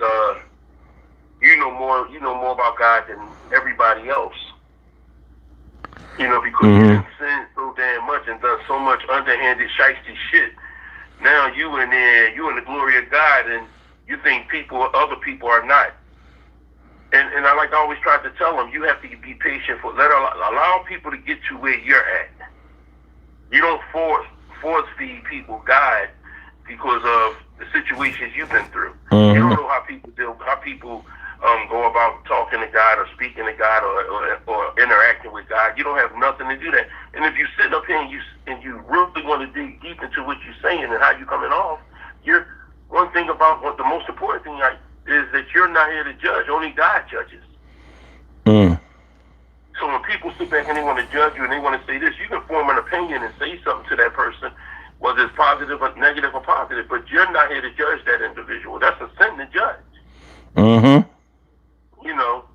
you know more about God than everybody else. Because you've sinned so damn much and done so much underhanded, shiesty shit. Now you in the glory of God, and you think other people are not. And I always try to tell them, you have to be patient allow people to get to where you're at. You don't force feed people God because of the situations you've been through. Mm-hmm. You don't know how people go about talking to God or speaking to God or interacting with God. You don't have nothing to do that. And if you sit up here and you really want to dig deep into what you're saying and how you're coming off, one thing about what the most important thing is that you're not here to judge. Only God judges. So when people sit back and they want to judge you and they want to say this, you can form an opinion and say something to that person, whether it's positive or negative or positive, but you're not here to judge that individual. That's a sin to judge. Mm-hmm.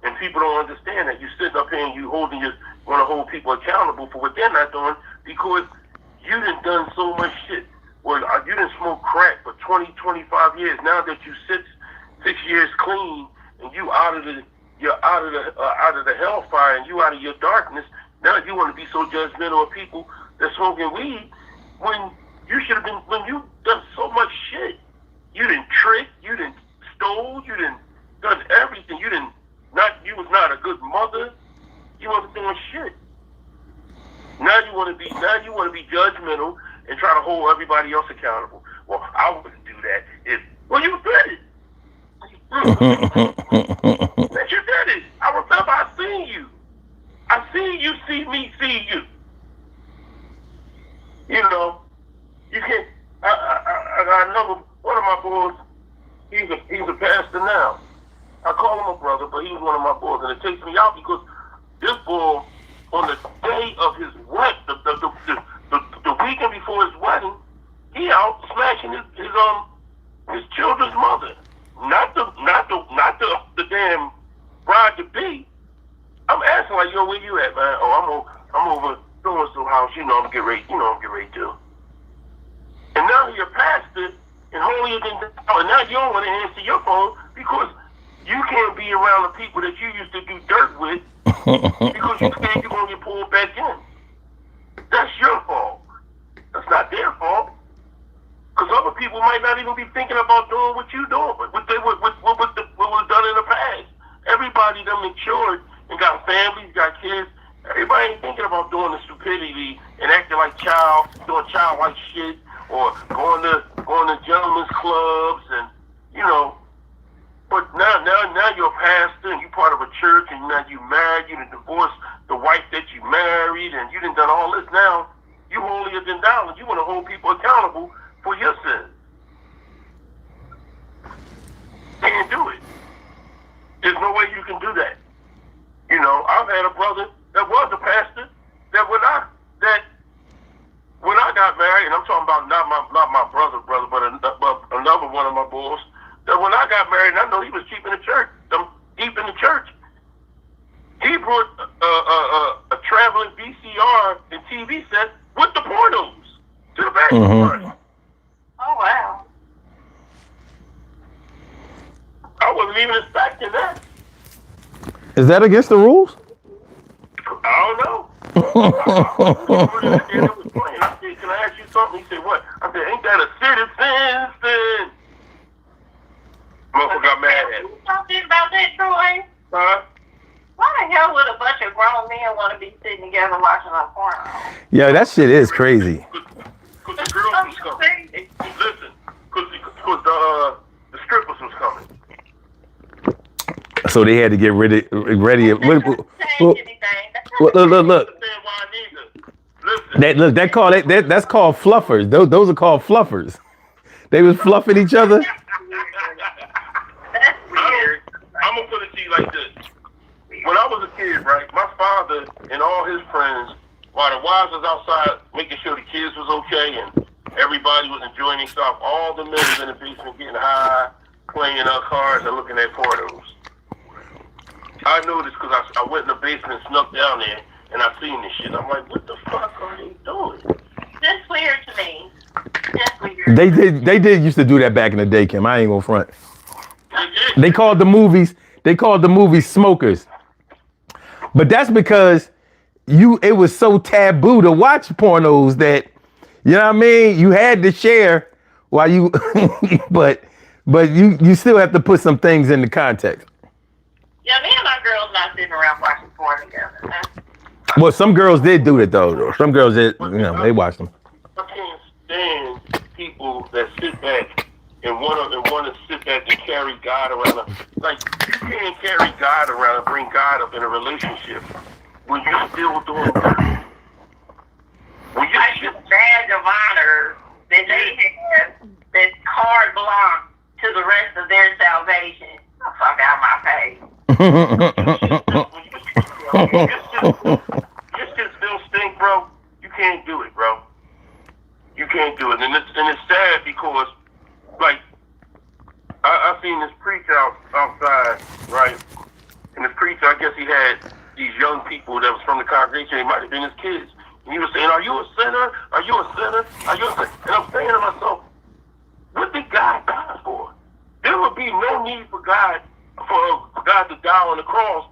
And people don't understand that. You sit up here and you want to hold people accountable for what they're not doing because you done so much shit. Well, you done smoked crack for 20, 25 years. Now that you 6 years clean and you out of you're out of the hellfire and you out of your darkness. Now you want to be so judgmental of people that smoking weed when you should have been, when you done so much shit. You didn't trick, you didn't stole, you didn't done everything. You was not a good mother. You wasn't doing shit. Now you want to be judgmental and try to hold everybody else accountable. Well, I wouldn't do that. You did it. That you did it. I remember I seen you. I seen you see me see you. You know, you can't. I know one of my boys. He's a pastor now. I call him a brother, but he was one of my boys, and it takes me out because this boy, on the day of his wedding, the weekend before his wedding, he out smashing his children's mother, not the damn bride to be. I'm asking like, yo, where you at, man? Oh, I'm over doing some house. I'm gonna get ready. I'm getting ready to. And now you're a pastor and holier than thou, and now you don't want to answer your phone because you can't be around the people that you used to do dirt with because you think you're gonna get pulled back in. That's your fault. That's not their fault. Because other people might not even be thinking about doing what you're doing, what was done in the past. Everybody done matured and got families, got kids. Everybody ain't thinking about doing the stupidity and acting like doing childlike shit, or going to gentlemen's clubs and But now you're a pastor and you're part of a church and now you married, you done divorced the wife that you married and you done all this. Now you holier than thou and you want to hold people accountable for your sins. Can't do it. There's no way you can do that. I've had a brother that was a pastor that when I got married, and I'm talking about not my brother, but another one of my boys, that when I got married, and I know he was deep in the church, he brought a traveling VCR and TV set with the pornos to the bachelor party. Oh, wow. I wasn't even expecting that. Is that against the rules? I don't know. I said, can I ask you something? He said, what? I said, ain't that a citizen thing? Motherfucker got mad at me. Something about that, Troy? Huh? Why the hell would a bunch of grown men want to be sitting together watching a porno? Yeah, that shit is crazy. Because the girls was coming. Listen, because the strippers was coming. So they had to get ready. Look. That's called fluffers. Those are called fluffers. They was fluffing each other. That's weird. I'm gonna put it to you like this. When I was a kid, right, my father and all his friends, while the wives was outside making sure the kids was okay and everybody was enjoying themselves, all the men was in the basement getting high, playing cards and looking at pornos. I knew this because I went in the basement and snuck down there and I seen this shit. I'm like, what the fuck are they doing? That's weird to me. That's weird. They did used to do that back in the day, Kim. I ain't gonna front. They called the movies smokers. But that's because it was so taboo to watch pornos that, you know what I mean? You had to share while you but you still have to put some things into context. Yeah, me and my girls not sitting around watching porn together. Well, some girls did do it though. Some girls did, they watched them. I can't stand people that sit back and want to sit back and carry God around. Like, you can't carry God around and bring God up in a relationship when you're still doing that. When you're Like a badge of honor that they have that's carte blanche to the rest of their salvation. Oh, fuck out my face. Your shit still stink, bro. You can't do it, bro. You can't do it. And it's sad because, like, I seen this preacher outside, right? And this preacher, I guess he had these young people that was from the congregation. They might have been his kids. And he was saying, are you a sinner? Are you a sinner? Are you a sinner? And I'm saying to myself, what did God die for? There would be no need for God for God to die on the cross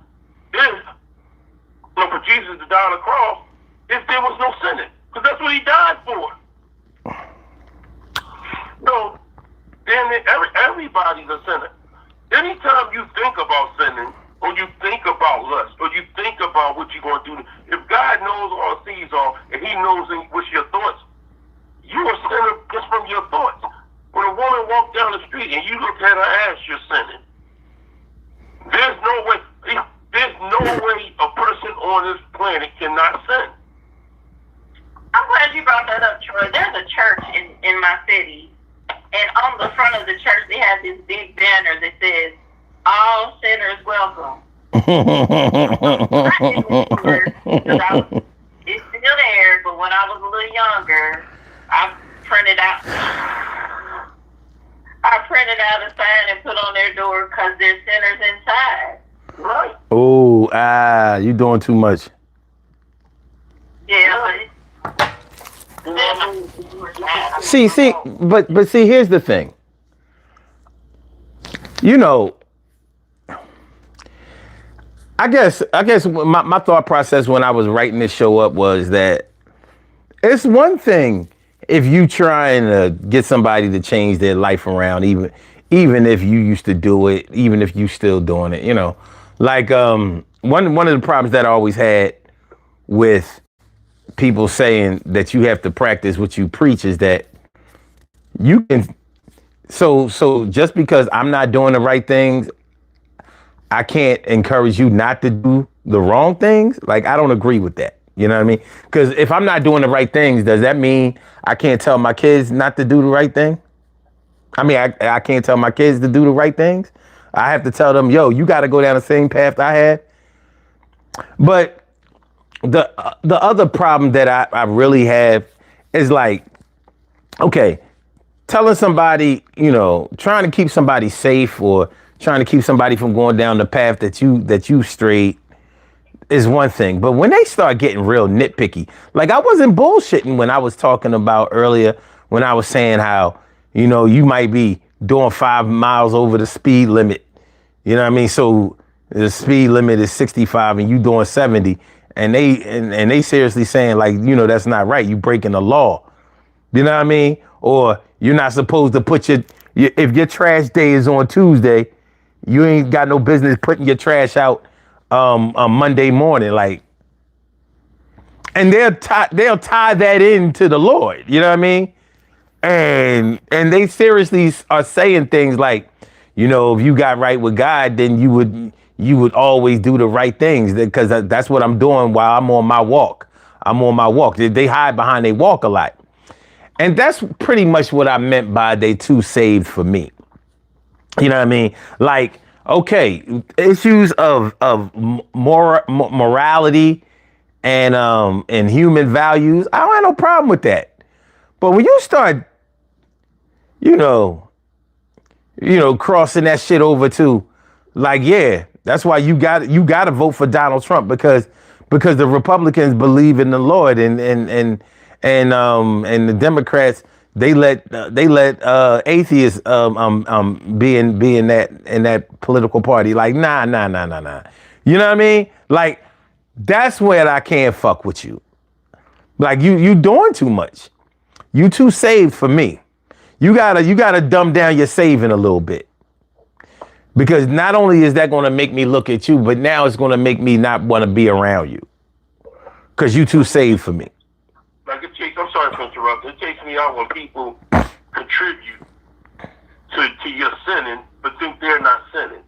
for Jesus to die on the cross if there was no sinning. Because that's what he died for. So, then everybody's a sinner. Anytime you think about sinning, or you think about lust, or you think about what you're going to do, if God knows all, sees all, and he knows what's your thoughts, you're a sinner just from your thoughts. When a woman walks down the street and you look at her ass, you're sinning. There's no way a person on this planet cannot sin. I'm glad you brought that up, Troy. There's a church in my city, and on the front of the church they have this big banner that says, "All sinners welcome." It's still there, but when I was a little younger, I printed out a sign and put on their door because there's sinners inside. Right. Oh, you doing too much. Yeah, See, but see, here's the thing. You know, I guess my thought process when I was writing this show up was that it's one thing if you trying to get somebody to change their life around, even if you used to do it, even if you still doing it, you know, like one of the problems that I always had with people saying that you have to practice what you preach is that you can. So just because I'm not doing the right things, I can't encourage you not to do the wrong things. Like, I don't agree with that. You know what I mean? Because if I'm not doing the right things, does that mean I can't tell my kids not to do the right thing? I mean, I can't tell my kids to do the right things. I have to tell them, yo, you got to go down the same path I had. But the other problem that I really have is like, okay, telling somebody, you know, trying to keep somebody safe or trying to keep somebody from going down the path that you strayed is one thing. But when they start getting real nitpicky, like I wasn't bullshitting when I was talking about earlier, when I was saying how, you know, you might be doing 5 miles over the speed limit. You know what I mean? So the speed limit is 65 and you doing 70. And they seriously saying like, you know, that's not right. You breaking the law. You know what I mean? Or you're not supposed to put if your trash day is on Tuesday, you ain't got no business putting your trash out on Monday morning. Like, and they'll tie that into the Lord. You know what I mean? And they seriously are saying things like, you know, if you got right with God, then you would always do the right things, because that's what I'm doing while I'm on my walk. They hide behind their walk a lot. And that's pretty much what I meant by they too saved for me. You know what I mean? Like, okay, issues of morality and human values, I don't have no problem with that. But when you start, you know, crossing that shit over to, like, yeah, that's why you got to vote for Donald Trump, because the Republicans believe in the Lord, and the Democrats, they let atheists be in that political party. Like, nah. You know what I mean? Like, that's where I can't fuck with you. Like, you doing too much. You too saved for me. You gotta dumb down your saving a little bit. Because not only is that gonna make me look at you, but now it's gonna make me not want to be around you. Because you too saved for me. Like, I'm sorry to interrupt. It takes me out when people contribute to your sinning, but think they're not sinning.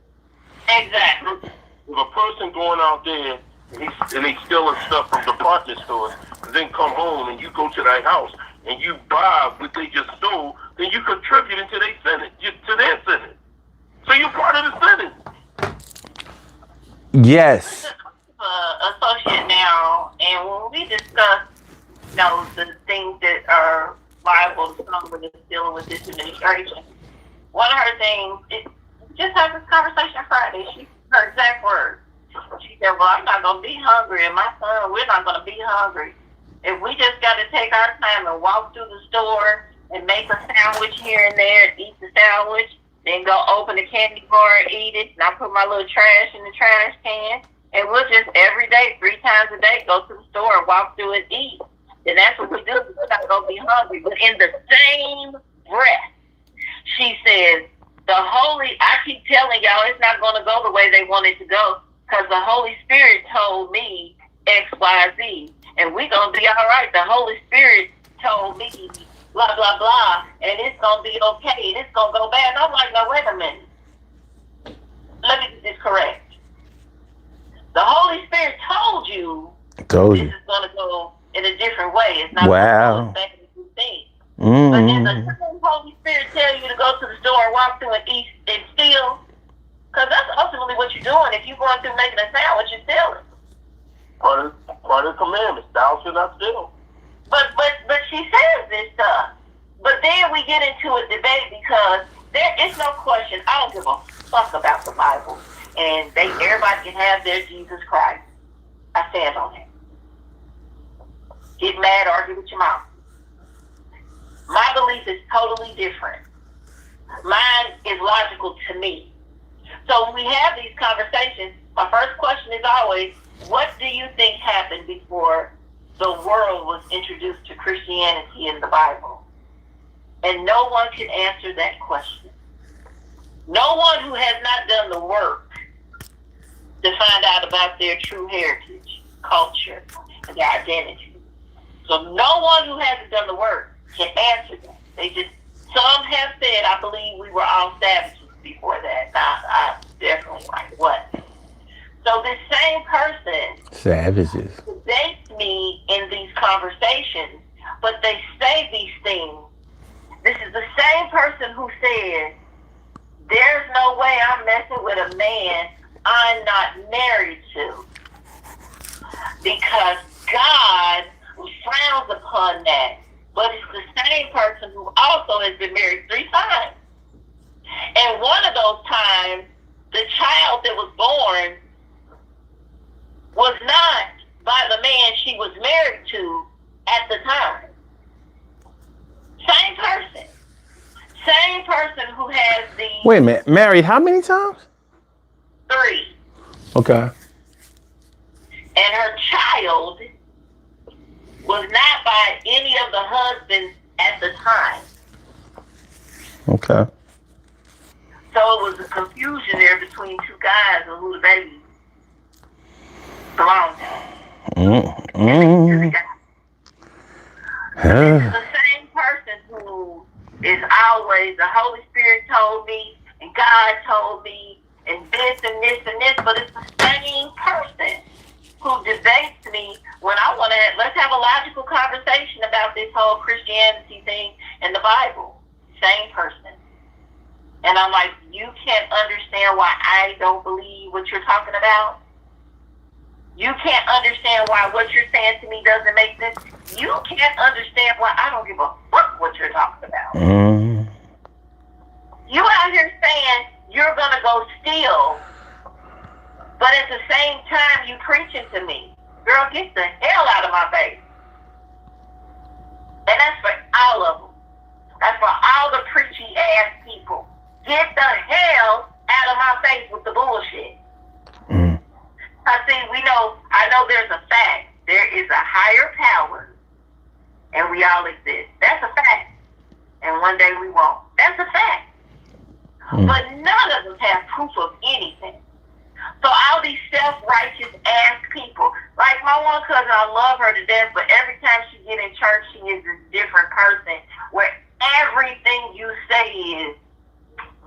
exactly. If a person going out there and he's stealing stuff from department stores, and then come home and you go to their house and you buy what they just stole, then you contributing to their sinning. So you're part of the sinning. Yes. Associate now, and when we discuss, you know, the things that are liable to come with dealing with this administration, one of her things is just have this conversation Friday. Her exact words. She said, "Well, I'm not gonna be hungry, and my son, we're not gonna be hungry. If we just got to take our time and walk through the store and make a sandwich here and there and eat the sandwich, then go open the candy bar and eat it, and I put my little trash in the trash can, and we'll just every day, 3 times a day, go to the store and walk through and eat. And that's what we do. We're not going to be hungry. But in the same breath, she says, I keep telling y'all it's not going to go the way they want it to go because the Holy Spirit told me X, Y, Z. And we're going to be all right. The Holy Spirit told me blah, blah, blah. And it's going to be okay. And it's going to go bad. And I'm like, no, wait a minute. Let me get this correct. The Holy Spirit told you this is going to go in a different way. It's not going to go as bad as you think. But then the Holy Spirit tell you to go to the store and walk through and eat and steal, because that's ultimately what you're doing. If you're going through making a sandwich, you're stealing. Part of the commandments, thou shalt not steal. But she says this stuff. But then we get into a debate because there is no question. I don't give a fuck about the Bible, and everybody can have their Jesus Christ. I stand on it. Get mad, argue with your mouth. My belief is totally different. Mine is logical to me. So when we have these conversations, my first question is always, what do you think happened before the world was introduced to Christianity in the Bible? And no one can answer that question. No one who has not done the work to find out about their true heritage, culture, and their identity. So no one who hasn't done the work can answer that. Some have said, I believe we were all savages before that. I definitely like what. So this same person savages debates me in these conversations, but they say these things. This is the same person who says, there's no way I'm messing with a man I'm not married to, because God frowns upon that. But it's the same person who also has been married 3 times. And one of those times, the child that was born was not by the man she was married to at the time. Same person. Same person who has the... Wait a minute. Married how many times? 3. Okay. And her child was not by any of the husbands at the time. Okay. So it was a confusion there between 2 guys of who the baby belonged to. This is the same person who is always, the Holy Spirit told me, and God told me, and this and this and this, but it's the same person who debates me when I want to, let's have a logical conversation about this whole Christianity thing and the Bible. Same person. And I'm like, you can't understand why I don't believe what you're talking about? You can't understand why what you're saying to me doesn't make sense? You can't understand why I don't give a fuck what you're talking about. You out here saying you're going to go steal, but at the same time, you preaching to me. Girl, get the hell out of my face. And that's for all of them. That's for all the preachy ass people. Get the hell out of my face with the bullshit. I know there's a fact. There is a higher power, and we all exist. That's a fact. And one day we won't. That's a fact. But none of us have proof of anything. So all these self-righteous ass people, like my one cousin, I love her to death, but every time she get in church, she is a different person, where everything you say is,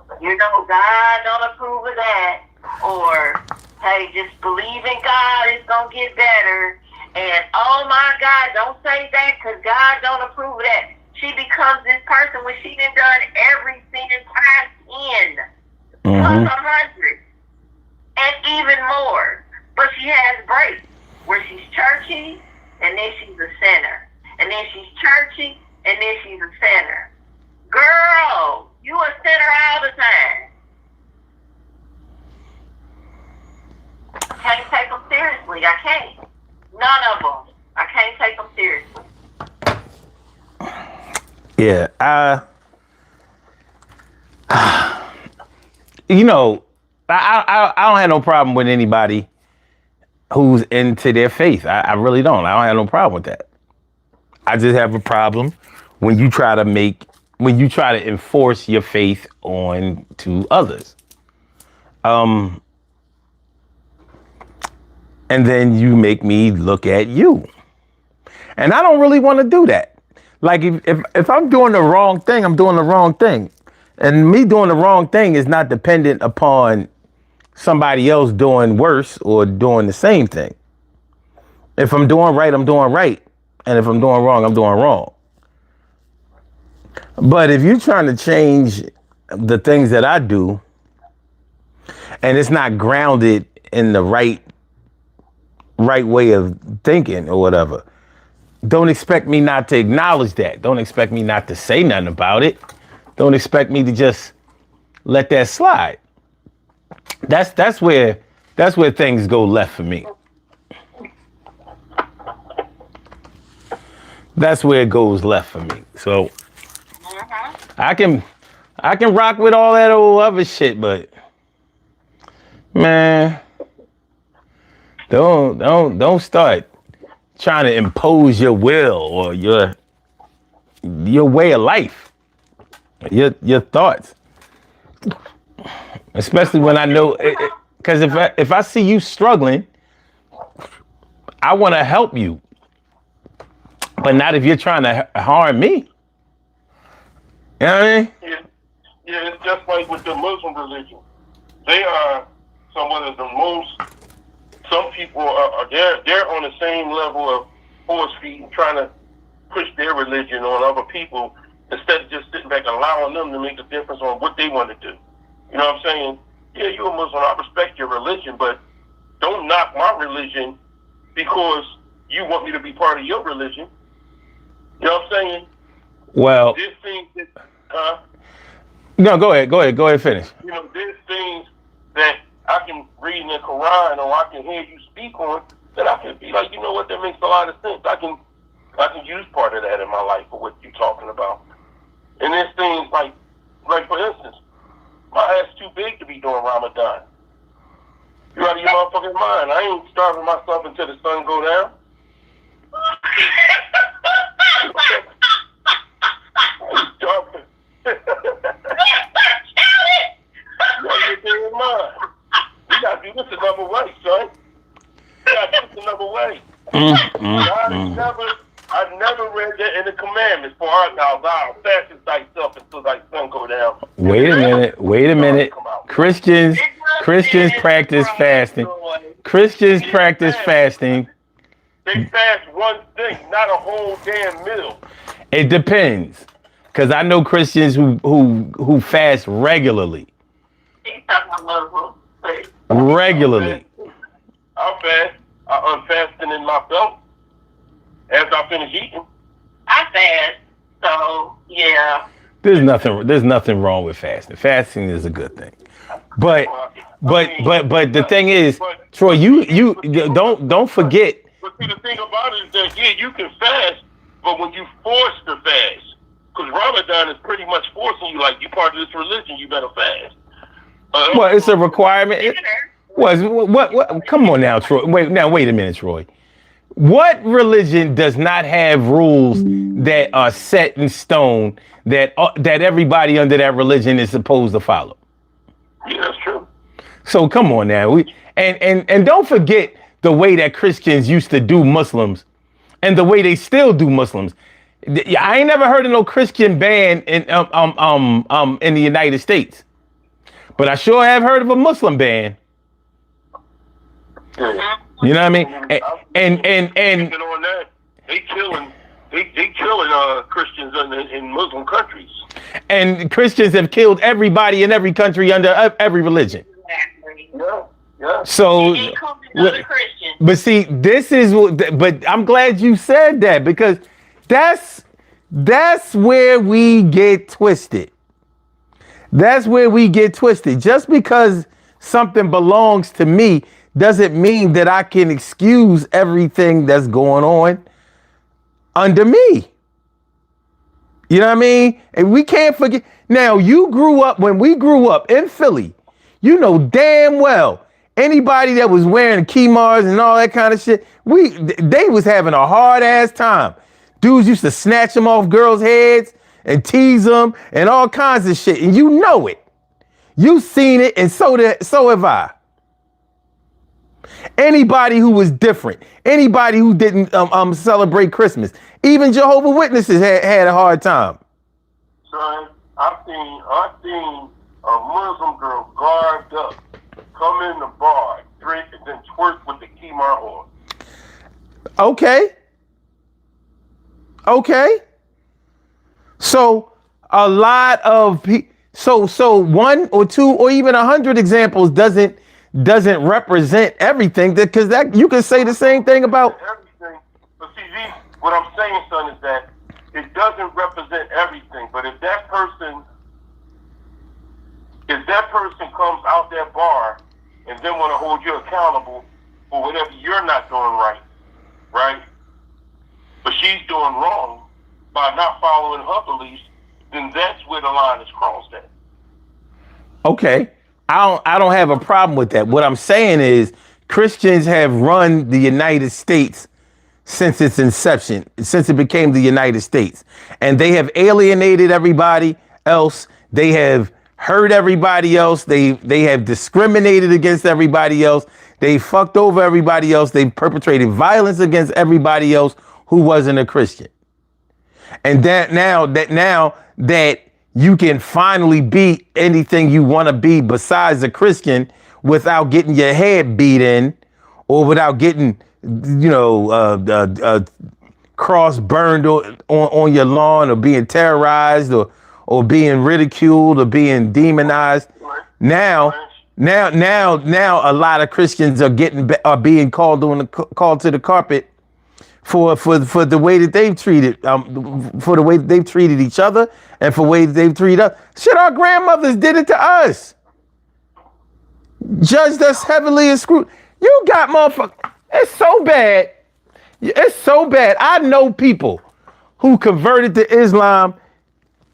God don't approve of that, or, hey, just believe in God, it's going to get better, and, oh my God, don't say that, because God don't approve of that. She becomes this person when she done everything in times 10, plus 100. And even more. But she has breaks where she's churchy and then she's a sinner. And then she's churchy and then she's a sinner. Girl, you a sinner all the time. Can't take them seriously. I can't. None of them. I can't take them seriously. Yeah, you know, I don't have no problem with anybody who's into their faith. I really don't. I don't have no problem with that. I just have a problem when you try to enforce your faith on to others. And then you make me look at you. And I don't really want to do that. Like if I'm doing the wrong thing, I'm doing the wrong thing. And me doing the wrong thing is not dependent upon somebody else doing worse or doing the same thing. If I'm doing right, I'm doing right. And if I'm doing wrong, I'm doing wrong. But if you're trying to change the things that I do, and it's not grounded in the right way of thinking or whatever, don't expect me not to acknowledge that. Don't expect me not to say nothing about it. Don't expect me to just let that slide. That's where things go left for me. That's where it goes left for me. So I can rock with all that old other shit, but man, don't start trying to impose your will or your way of life, your thoughts. Especially when I know, because if I see you struggling, I want to help you. But not if you're trying to harm me. You know what I mean? Yeah, it's just like with the Muslim religion. They are somewhat of the most. Some people they're on the same level of force feeding, trying to push their religion on other people instead of just sitting back and allowing them to make a difference on what they want to do. You know what I'm saying? Yeah, you're a Muslim. I respect your religion, but don't knock my religion because you want me to be part of your religion. You know what I'm saying? Well, there's things that, no, go ahead, finish. You know, there's things that I can read in the Quran or I can hear you speak on that I can be like, you know what, that makes a lot of sense. I can use part of that in my life for what you're talking about. And there's things like for instance, my ass too big to be doing Ramadan. You out of your motherfucking mind. I ain't starving myself until the sun go down. We gotta do this another way, son. We gotta do this another way. I never read that in the commandments. For art thou fasting thyself until thy sun go down. Wait a minute. Christians practice fasting. Christians practice fasting. They fast one thing, not a whole damn meal. It depends, because I know Christians who fast regularly. Regularly. I fast. I'm fasting in my belt after I finish eating. I fast, so yeah. There's nothing wrong with fasting. Fasting is a good thing. But the thing is, Troy, you don't forget. But see, the thing about it is that yeah, you can fast, but when you force to fast, because Ramadan is pretty much forcing you, like you part of this religion, you better fast. Well, it's a requirement. What? Come on now, Troy. Wait a minute, Troy. What religion does not have rules that are set in stone that everybody under that religion is supposed to follow? Yeah, that's true. So come on now. And don't forget the way that Christians used to do Muslims and the way they still do Muslims. I ain't never heard of no Christian ban in the United States. But I sure have heard of a Muslim ban. Yeah. You know what I mean? And on that, they killing Christians in Muslim countries. And Christians have killed everybody in every country under every religion. Yeah. So, but see, but I'm glad you said that, because that's where we get twisted. That's where we get twisted. Just because something belongs to me doesn't mean that I can excuse everything that's going on under me. You know what I mean? And we can't forget. Now, when we grew up in Philly, You know damn well anybody that was wearing Kimars and all that kind of shit, they was having a hard ass time. Dudes used to snatch them off girls' heads and tease them and all kinds of shit. And you know it. You've seen it, and so have I. Anybody who was different, anybody who didn't celebrate Christmas, even Jehovah's Witnesses had a hard time. Son, I've seen a Muslim girl garbed up, come in the bar, drink, and then twerk with the kimar on. Okay. So a lot of so one or two or even 100 examples doesn't represent everything, because that you can say the same thing about everything. But see, what I'm saying, son, is that it doesn't represent everything. But if that person comes out that bar and then want to hold you accountable for whatever you're not doing right? But she's doing wrong by not following her beliefs, then that's where the line is crossed at. Okay. I don't have a problem with that. What I'm saying is Christians have run the United States since its inception, since it became the United States. And they have alienated everybody else. They have hurt everybody else. They have discriminated against everybody else. They fucked over everybody else. They perpetrated violence against everybody else who wasn't a Christian. And that now that you can finally be anything you want to be besides a Christian without getting your head beat in, or without getting, cross burned on your lawn, or being terrorized, or being ridiculed, or being demonized. Now a lot of Christians are being called to the carpet for the way that they've treated each other, and for the way that they've treated us. Shit, our grandmothers did it to us. Judged us heavily and screwed. You got motherfuckers. It's so bad. It's so bad. I know people who converted to Islam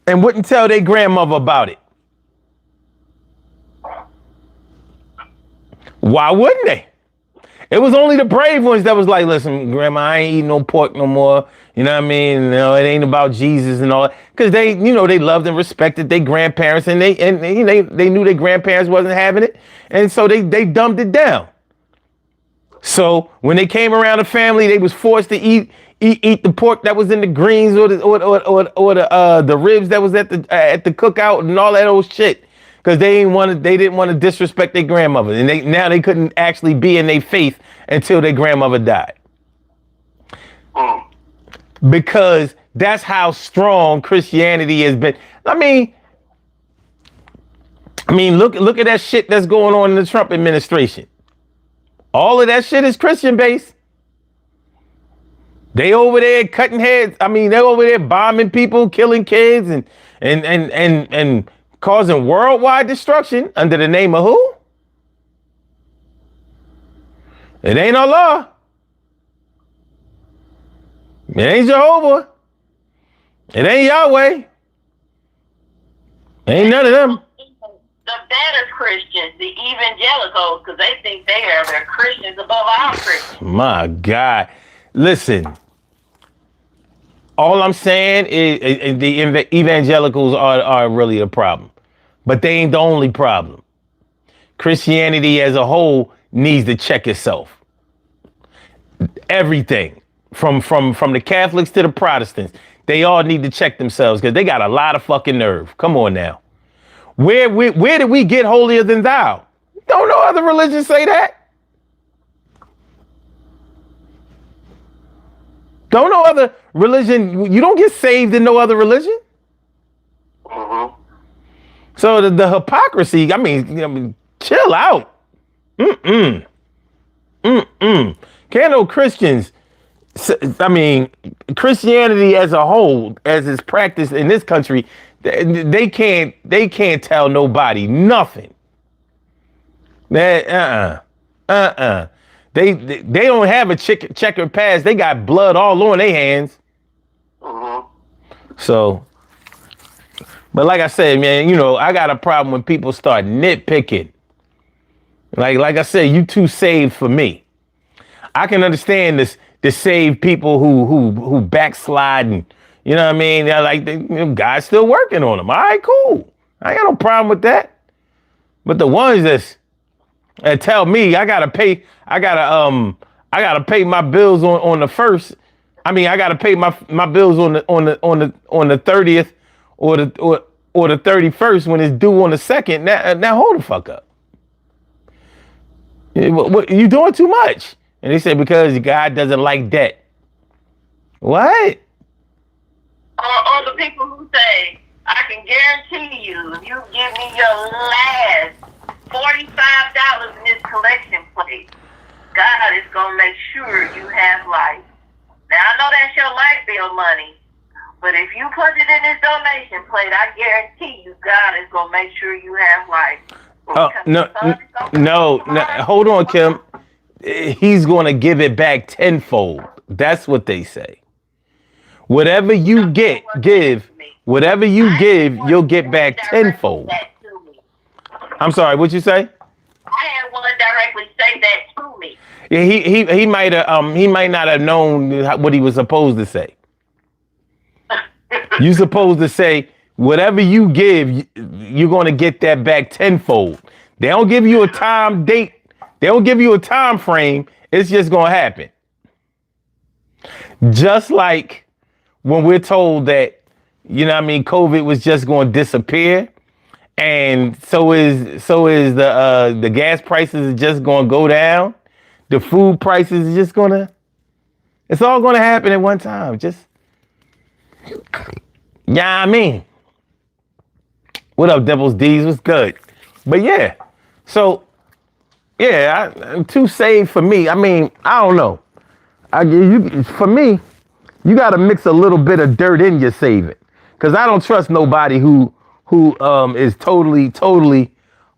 and wouldn't tell their grandmother about it. Why wouldn't they? It was only the brave ones that was like, listen, grandma, I ain't eating no pork no more. You know what I mean? It ain't about Jesus and all that. Because they loved and respected their grandparents, and they knew their grandparents wasn't having it. And so they dumbed it down. So when they came around the family, they was forced to eat the pork that was in the greens, or the ribs that was at the cookout and all that old shit. Because they didn't want to disrespect their grandmother, and they couldn't actually be in their faith until their grandmother died. Because that's how strong Christianity has been. I mean, look at that shit that's going on in the Trump administration. All of that shit is Christian based. They over there cutting heads. I mean, they're over there bombing people, killing kids, and causing worldwide destruction under the name of who? It ain't Allah. It ain't Jehovah. It ain't Yahweh. Ain't none of them. The better Christians, the evangelicals, because they think they're Christians above all Christians. My God. Listen. All I'm saying is the evangelicals are really a problem. But they ain't the only problem. Christianity as a whole needs to check itself. Everything. From the Catholics to the Protestants. They all need to check themselves, because they got a lot of fucking nerve. Come on now. Where did we get holier than thou? Don't no other religion say that. Don't no other religion. You don't get saved in no other religion. Mm-hmm. So the hypocrisy, I mean, chill out. Can't no Christians. I mean, Christianity as a whole, as it's practiced in this country, they can't tell nobody nothing. They don't have a checkered past. They got blood all on their hands. Mm-hmm. So, but like I said, man, I got a problem when people start nitpicking. Like I said, you too saved for me. I can understand this to save people who backslide and you know what I mean. They're like God's still working on them. All right, cool. I ain't got no problem with that. But the ones that tell me I gotta pay my bills on the first. I mean, I gotta pay my bills on the 30th or the 31st when it's due on the 2nd. Now hold the fuck up. What you doing too much? And they said because God doesn't like debt. What? Or the people who say, I can guarantee you, if you give me your last $45 in this collection plate, God is going to make sure you have life. Now, I know that's your light bill money, but if you put it in this donation plate, I guarantee you God is going to make sure you have life. Oh, no, hold on, Kim. He's going to give it back tenfold. That's what they say. Whatever you give, you'll get back tenfold. I'm sorry, what'd you say? I had one directly say that to me. Yeah, he might not have known what he was supposed to say. You supposed to say whatever you give, you're gonna get that back tenfold. They don't give you a time date. They don't give you a time frame. It's just gonna happen. Just like when we're told that, you know what I mean, COVID was just gonna disappear. And so is the gas prices is just gonna go down. The food prices is just it's all gonna happen at one time. Just yeah, I mean. What up, Devil's D's? What's good? But yeah, so yeah, I'm too saved for me. I mean, I don't know. For me, you got to mix a little bit of dirt in your saving, because I don't trust nobody who is totally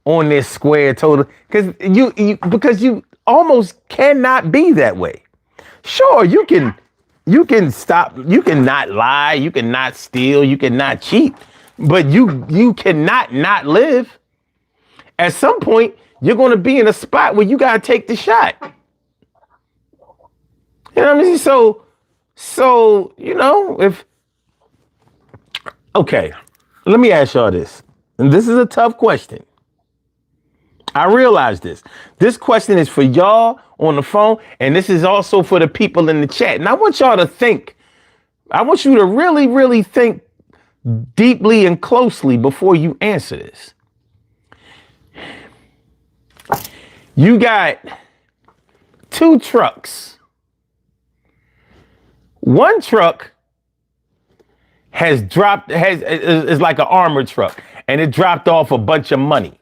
on this square, because you almost cannot be that way. Sure, you can stop, you can not lie, you can not steal, you can not cheat, but you cannot not live. At some point, you're going to be in a spot where you got to take the shot. You know what I mean? So, you know, okay, let me ask y'all this. And this is a tough question. I realize this. This question is for y'all on the phone, and this is also for the people in the chat. And I want y'all to think. I want you to really, really think deeply and closely before you answer this. You got 2 trucks. One truck is like an armored truck, and it dropped off a bunch of money.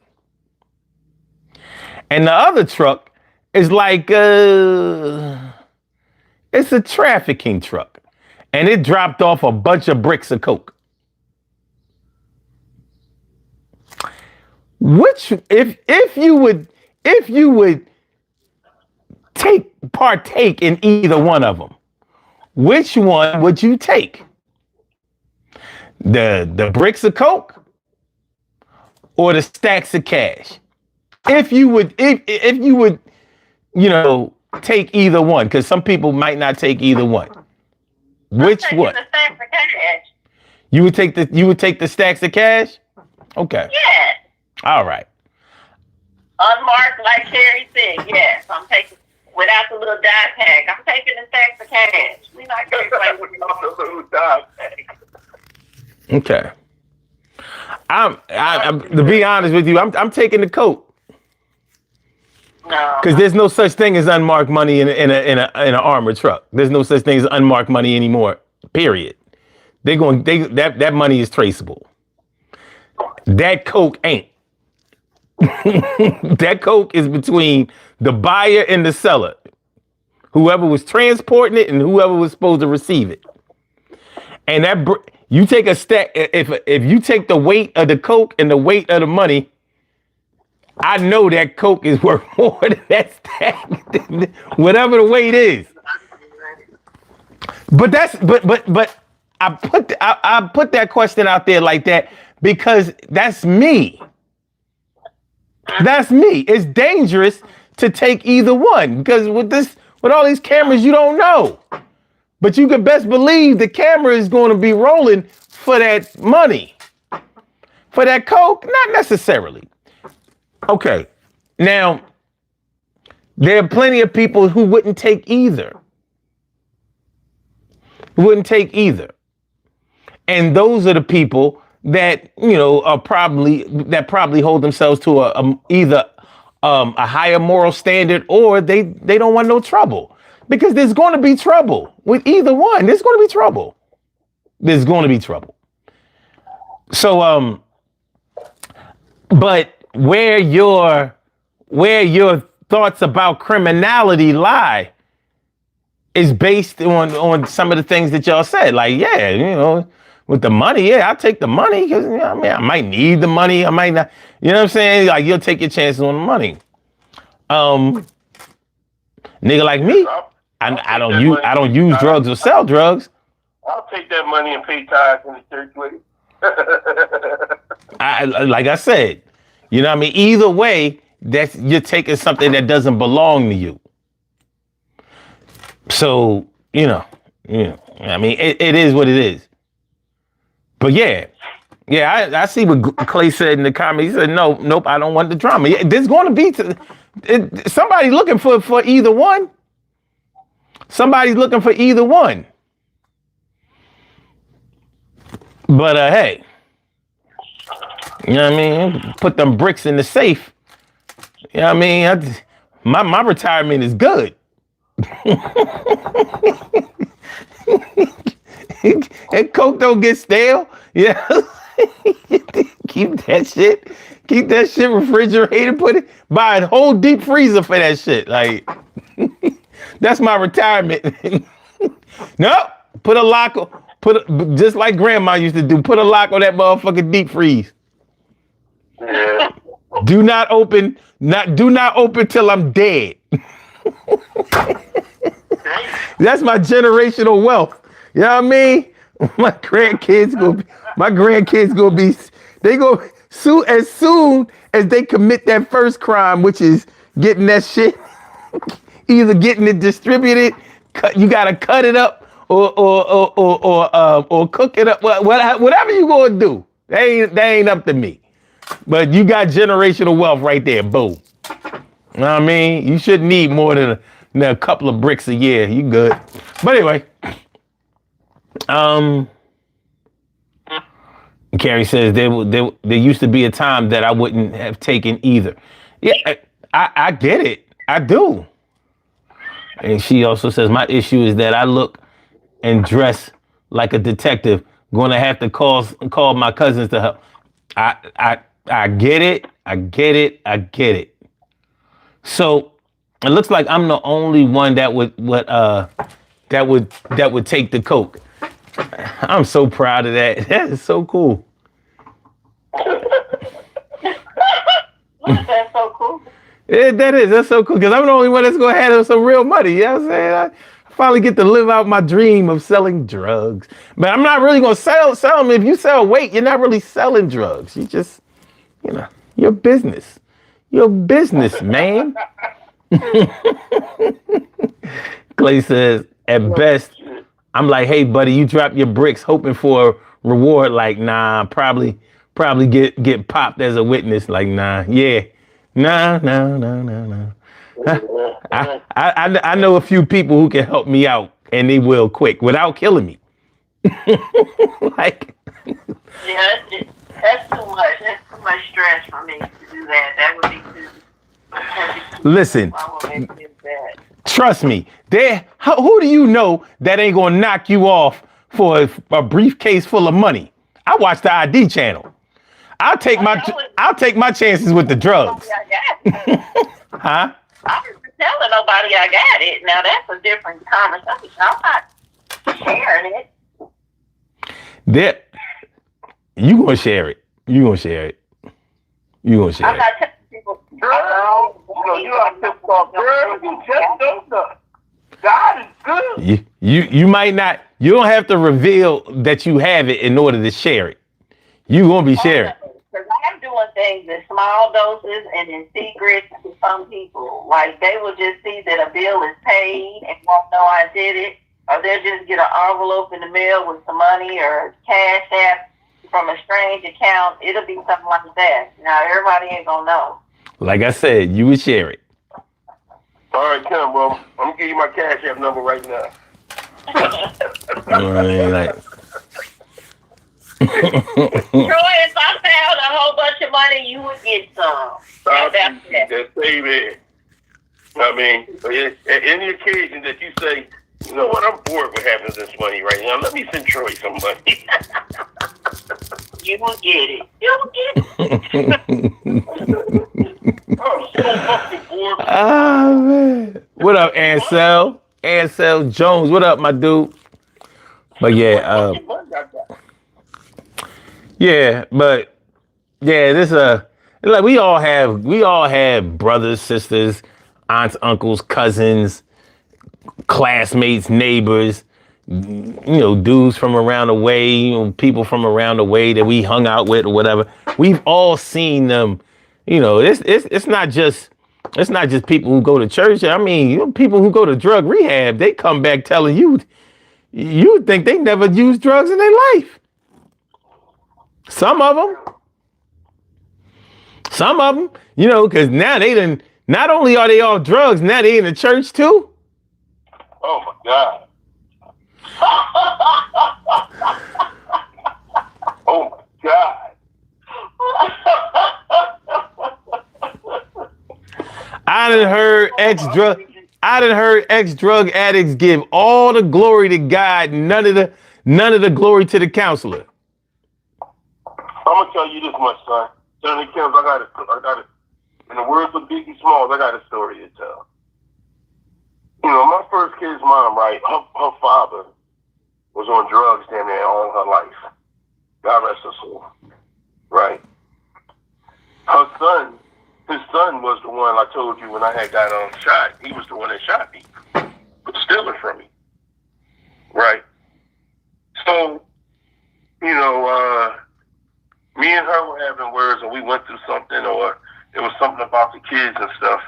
And the other truck is like it's a trafficking truck, and it dropped off a bunch of bricks of coke. Which, if you would partake in either one of them, which one would you take? The bricks of coke or the stacks of cash? If you would, you know, take either one, because some people might not take either one. Which what? The stacks of cash. You would take the stacks of cash? Okay. Yeah. All right. Unmarked, like Carrie said, yes. I'm taking without the little dye tag. I'm taking the stacks of cash. We not going to play with the little dye tag. Okay. I'm to be honest with you, I'm taking the coke. No. Because there's no such thing as unmarked money in an armored truck. There's no such thing as unmarked money anymore. Period. That money is traceable. That coke ain't. That coke is between the buyer and the seller. Whoever was transporting it and whoever was supposed to receive it. And you take a stack. If you take the weight of the coke and the weight of the money, I know that coke is worth more than that stack, whatever the weight is. But I put that question out there like that because that's me. That's me. It's dangerous to take either one because with all these cameras, you don't know. But you can best believe the camera is going to be rolling for that money. For that coke, not necessarily. Okay, now there are plenty of people who wouldn't take either. And those are the people that, are probably hold themselves to either a higher moral standard, or they don't want no trouble, because there's going to be trouble with either one. There's going to be trouble. So, but where your thoughts about criminality lie is based on some of the things that y'all said. Like, yeah, with the money, yeah, I'll take the money because I might need the money. I might not. You know what I'm saying? Like, you'll take your chances on the money. Nigga like me, I don't use drugs or sell drugs. I'll take that money and pay tithes in the church with it. Like I said, you know what I mean? Either way, you're taking something that doesn't belong to you. So, I mean, it is what it is. But yeah, I see what Clay said in the comments. He said, nope, I don't want the drama. Yeah, there's going to be somebody looking for either one. Somebody's looking for either one. But hey, you know what I mean? Put them bricks in the safe. You know what I mean? My retirement is good. And coke don't get stale. Yeah. Keep that shit refrigerated. Buy a whole deep freezer for that shit. Like, that's my retirement. Nope. Put a lock, just like grandma used to do, put a lock on that motherfucking deep freeze. Yeah. Do not open till I'm dead. That's my generational wealth. You know what I mean? My grandkids gonna be as soon as they commit that first crime, which is getting that shit, either getting it distributed, you gotta cut it up or cook it up. Whatever you gonna do, that ain't up to me. But you got generational wealth right there. Boom. You know what I mean? You shouldn't need more than a couple of bricks a year. You good. But anyway, Carrie says there used to be a time that I wouldn't have taken either. Yeah, I get it. I do. And she also says, my issue is that I look and dress like a detective. Going to have to call my cousins to help. I get it. So it looks like I'm the only one that would take the coke. I'm so proud of that. That is so cool. That's so cool. Yeah, that's so cool, because I'm the only one that's gonna have some real money. You know what I'm saying? I finally get to live out my dream of selling drugs. But I'm not really gonna sell them. If you sell weight, you're not really selling drugs. You just, your business. Your business, man. Clay says, at best, I'm like, hey, buddy, you drop your bricks hoping for a reward. Like, nah, probably get popped as a witness. Like, nah, yeah. No. I know a few people who can help me out, and they will quick without killing me. Like, Yeah, that's too much. That's too much stress for me to do that. That would be too. Listen, trust me. Who do you know that ain't gonna knock you off for a briefcase full of money? I watch the ID channel. I'll take my chances with the drugs. Huh? I wasn't telling nobody I got it. Now that's a different conversation. I'm not sharing it. You gonna share it. I'm not telling people. You are just girl. You just don't know. God is good. You might not. You don't have to reveal that you have it in order to share it. You gonna be sharing. Because I'm doing things in small doses and in secret to some people. Like, they will just see that a bill is paid and won't know I did it, or they'll just get an envelope in the mail with some money or cash app from a strange account. It'll be something like that. Now, everybody ain't gonna know. Like I said, you would share it. All right, Kim. Well, I'm gonna give you my cash app number right now. Like, Troy, if I found a whole bunch of money, you would get some. That's baby. I mean, at any occasion that you say, you know what, I'm bored with having this money right now. Let me send Troy some money. You will get it. You will get it. I'm so fucking bored. oh man. What up, Ansel? Ansel Jones. What up, my dude? But yeah, this like we all have brothers, sisters, aunts, uncles, cousins, classmates, neighbors, dudes from around the way, people from around the way that we hung out with or whatever. We've all seen them. It's not just people who go to church. I mean, people who go to drug rehab, they come back telling you think they never used drugs in their life. Some of them, because now they not only are they off drugs, now they in the church too. Oh my God. Oh my God. I done heard ex-drug addicts give all the glory to God, none of the glory to the counselor. I'm gonna tell you this much, son. Johnny Kim, I got in the words of Biggie Smalls, I got a story to tell. My first kid's mom, right? Her father was on drugs damn near all her life. God rest her soul. Right? His son was the one I told you when I had got shot. He was the one that shot me, but stealing from me. Right? So, me and her were having words, and we went through something, or it was something about the kids and stuff.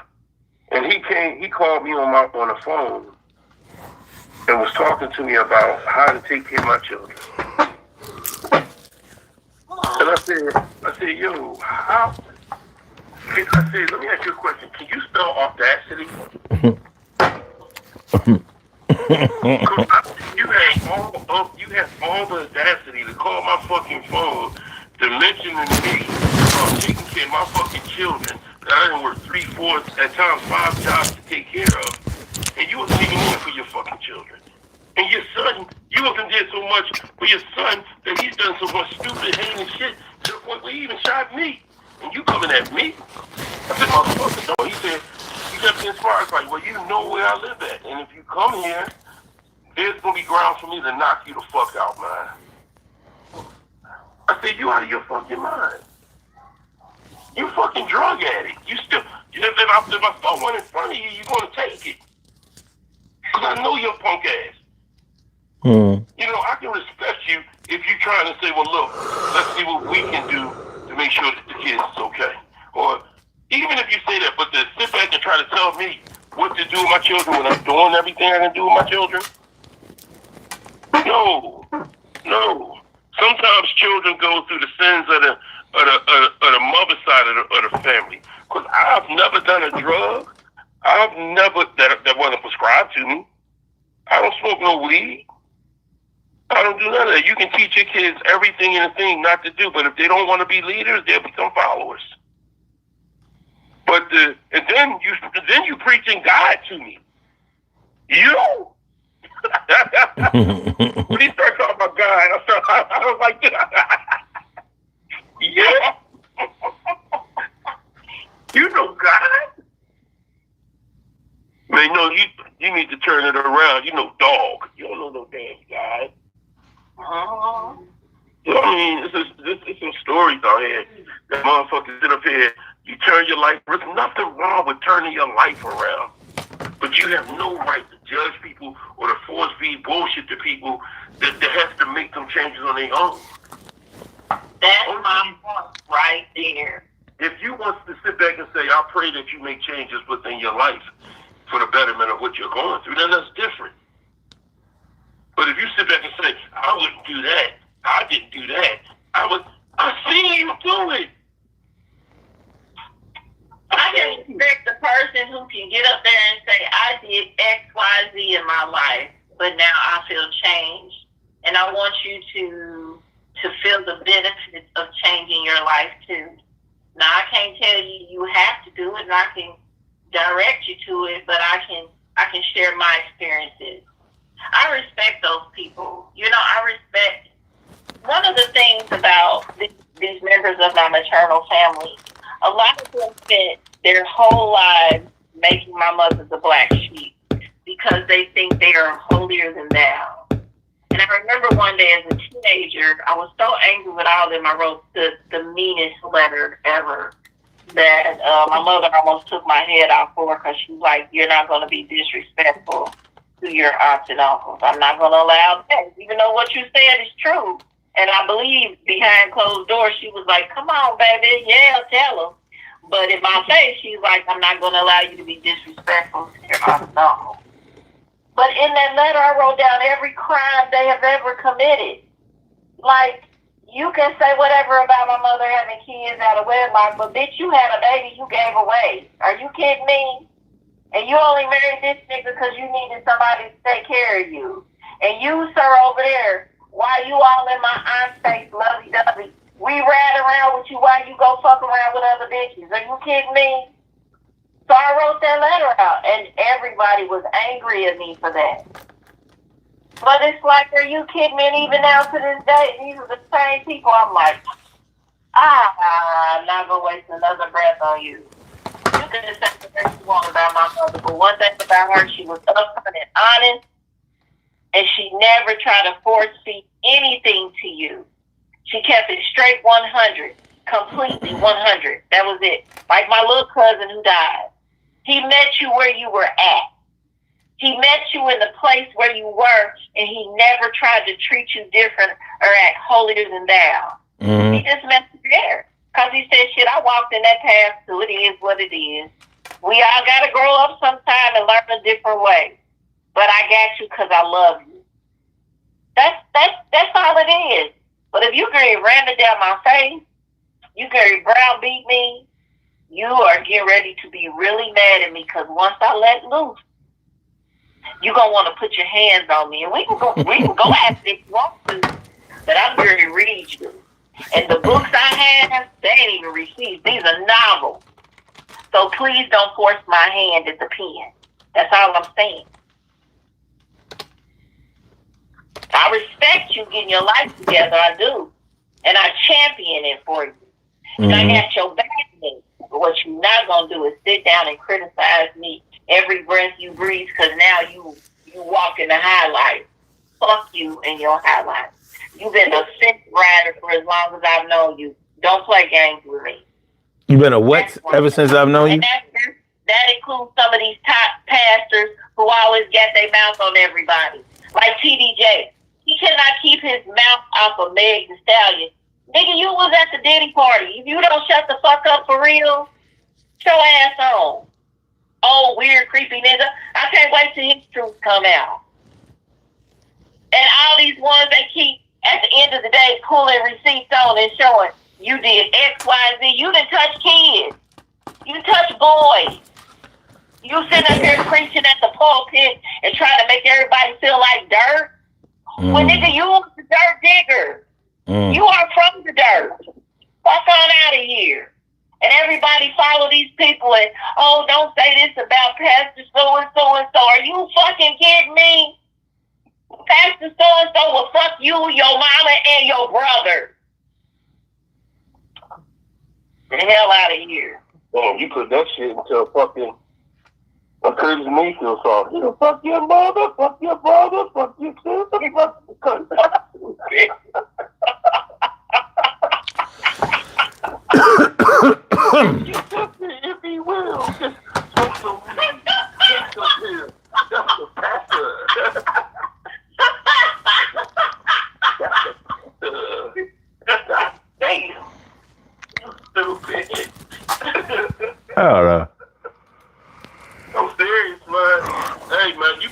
And he called me on the phone and was talking to me about how to take care of my children. And I said, yo, how? I said, let me ask you a question. Can you spell audacity? You have all the audacity to call my fucking phone to mention to me taking care of my fucking children that I didn't work 3, 4, at times 5 jobs to take care of, and you wasn't even there for your fucking children. And your son, you wasn't there so much for your son that he's done so much stupid heinous shit to the point where he even shot me. And you coming at me? I said, motherfucker, no. He said, you got to be inspired. Like, well, you know where I live at. And if you come here, there's going to be grounds for me to knock you the fuck out, man. I said, you out of your fucking mind. You fucking drug addict. You still, if I throw one in front of you, you're going to take it. Because I know your punk ass. I can respect you if you're trying to say, well, look, let's see what we can do to make sure that the kids is okay. Or even if you say that, but to sit back and try to tell me what to do with my children when I'm doing everything I can do with my children? No. Sometimes children go through the sins of the mother side of the family. Because I've never done a drug. I've never, that wasn't prescribed to me. I don't smoke no weed. I don't do none of that. You can teach your kids everything and a thing not to do, but if they don't want to be leaders, they'll become followers. But and then you preaching God to me. You? When he started talking about God, I was like, yeah. You know God? Man, no, you need to turn it around. You know dog. You don't know no damn God. I mean, this some stories out here. That motherfuckers sit up here. You turn your life. There's nothing wrong with turning your life around, but you have no right to judge people or to force feed bullshit to people that has to make them changes on their own. That's my point right there. If you want to sit back and say, I pray that you make changes within your life for the betterment of what you're going through, then that's different. But if you sit back and say, I wouldn't do that, I didn't do that, I seen you do it. I can respect the person who can get up there and say, I did X, Y, Z in my life, but now I feel changed. And I want you to feel the benefits of changing your life too. Now, I can't tell you you have to do it, and I can direct you to it, but I can share my experiences. I respect those people. You know, I respect one of the things about these members of my maternal family. A lot of them spent their whole lives making my mother the black sheep because they think they are holier than thou. And I remember one day as a teenager, I was so angry with all of them, I wrote the meanest letter ever that my mother almost took my head off for because she was like, you're not going to be disrespectful to your aunts and uncles. I'm not going to allow that, even though what you said is true. And I believe behind closed doors, she was like, come on, baby. Yeah, tell them. But in my face, she's like, I'm not going to allow you to be disrespectful to your aunts and uncles. But in that letter, I wrote down every crime they have ever committed. Like, you can say whatever about my mother having kids out of wedlock, but bitch, you had a baby you gave away. Are you kidding me? And you only married this nigga because you needed somebody to take care of you. And you, sir, over there, while you all in my aunt's face, lovey-dovey, we ride around with you while you go fuck around with other bitches. Are you kidding me? So I wrote that letter out, and everybody was angry at me for that. But it's like, are you kidding me? And even now to this day, these are the same people. I'm like, I'm not going to waste another breath on you. You can say whatever you want about my mother, but one thing about her, she was upfront and honest, and she never tried to force feed anything to you. She kept it straight 100, completely 100. That was it. Like my little cousin who died. He met you where you were at. He met you in the place where you were, and he never tried to treat you different or act holier than thou. Mm-hmm. He just met you there. Because he said, shit, I walked in that path, so it is what it is. We all got to grow up sometime and learn a different way. But I got you because I love you. That's all it is. But if you can ram it down my face, you can browbeat me, you are getting ready to be really mad at me because once I let loose, you're going to want to put your hands on me. And we can go after it if you want to, but I'm going to read you. And the books I have, they ain't even received. These are novels. So please don't force my hand at the pen. That's all I'm saying. I respect you getting your life together, I do. And I champion it for you. And I got your back. But what you're not going to do is sit down and criticize me every breath you breathe because now you walk in the highlight. Fuck you and your highlight. You've been a fence rider for as long as I've known you. Don't play games with me. You've been a what ever since I've known you? And that includes some of these top pastors who always got their mouth on everybody. Like TDJ. He cannot keep his mouth off of Meg Thee Stallion. Nigga, you was at the Diddy party. If you don't shut the fuck up for real, show ass on. Oh, weird, creepy nigga. I can't wait till his truth come out. And all these ones they keep, at the end of the day, pulling receipts on and showing, you did X, Y, Z. You didn't touch kids. You touched boys. You sitting up here preaching at the pulpit and trying to make everybody feel like dirt. Well, nigga, you was the dirt digger. You are from the dirt. Fuck on out of here. And everybody follow these people and, oh, don't say this about Pastor so-and-so and so. Are you fucking kidding me? Pastor so-and-so will fuck you, your mama, and your brother. The hell out of here. Damn, you put that shit into a fucking a Curtis Mayfield song. You know, fuck your mother, fuck your brother, fuck your sister, fuck your country. You took me if he will. Just so that's the pastor. Damn. You stupid. hilarious, man. Hey, man, you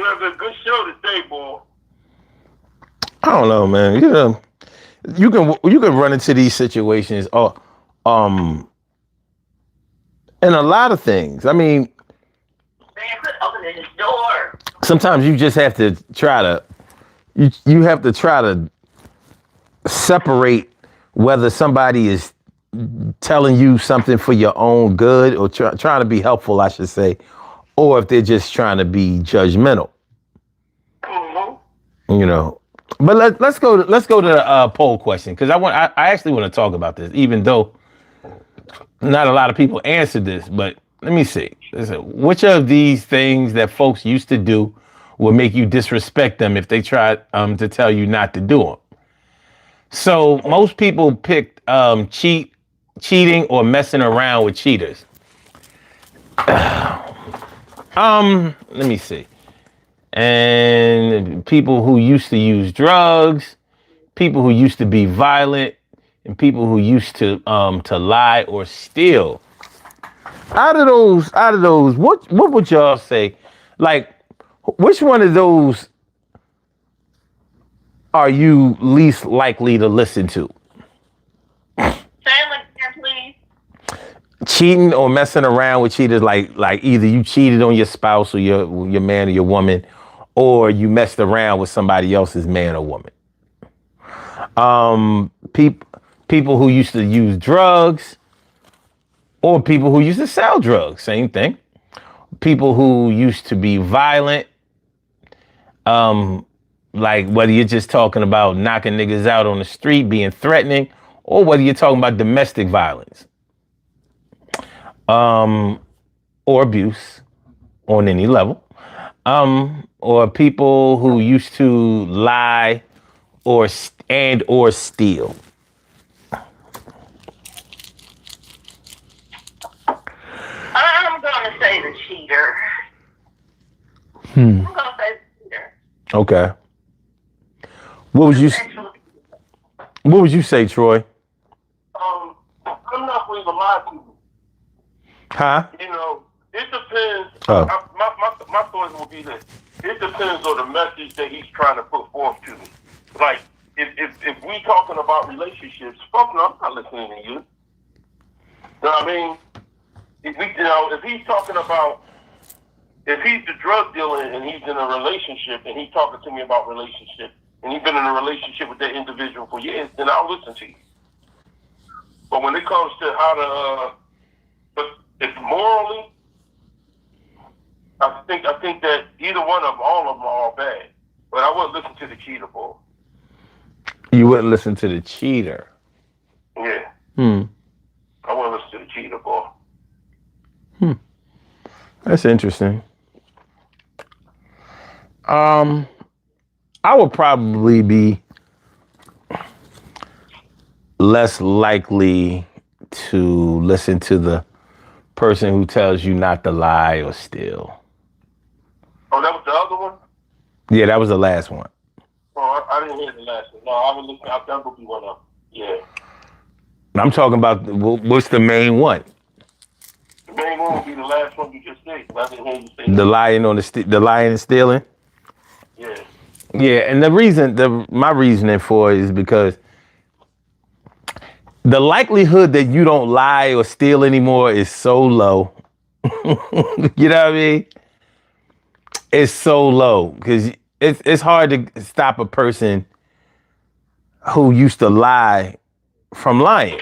have a good show today, boy. I don't know, man. You can run into these situations, and a lot of things. I mean, Man, quit opening this door. sometimes you just have to try to you have to try to separate whether somebody is telling you something for your own good or trying to be helpful, I should say, or if they're just trying to be judgmental. Mm-hmm. You know. But let's go to the poll question, because I actually want to talk about this, even though not a lot of people answered this. But let me see. Which of these things that folks used to do would make you disrespect them if they tried to tell you not to do them? So most people picked cheating or messing around with cheaters. Let me see. And people who used to use drugs, people who used to be violent, and people who used to lie or steal. Out of those, what would y'all say? Like, which one of those are you least likely to listen to? Say it again, please. Cheating or messing around with cheaters, like either you cheated on your spouse or your man or your woman, or you messed around with somebody else's man or woman. People who used to use drugs, or people who used to sell drugs, same thing. People who used to be violent, like whether you're just talking about knocking niggas out on the street, being threatening, or whether you're talking about domestic violence, or abuse on any level, or people who used to lie or steal. I'm gonna say the cheater. I'm gonna say the cheater. Okay. What would you say, Troy? I'm not going to lie to you. Huh? You know, it depends. Oh. My thoughts will be this. It depends on the message that he's trying to put forth to me. Like, if we talking about relationships, fuck no, I'm not listening to you. You know what I mean? If he's talking about, if he's the drug dealer and he's in a relationship and he's talking to me about relationship and he's been in a relationship with that individual for years, then I'll listen to you. But when it comes to how to, but if morally, I think that either one of them, all of them are all bad. But I wouldn't listen to the cheater, boy. You wouldn't listen to the cheater. Yeah. I wouldn't listen to the cheater, boy. That's interesting. I would probably be less likely to listen to the person who tells you not to lie or steal. Oh, that was the other one? Yeah, that was the last one. Oh, I didn't hear the last one. No, I would listen. That would be one of them. Yeah. I'm talking about what's the main one? The main one would be the last one you just said. I didn't hear you say The lying the lying and stealing. Yeah. Yeah, and my reasoning for it is because the likelihood that you don't lie or steal anymore is so low. You know what I mean? It's so low because it's hard to stop a person who used to lie from lying.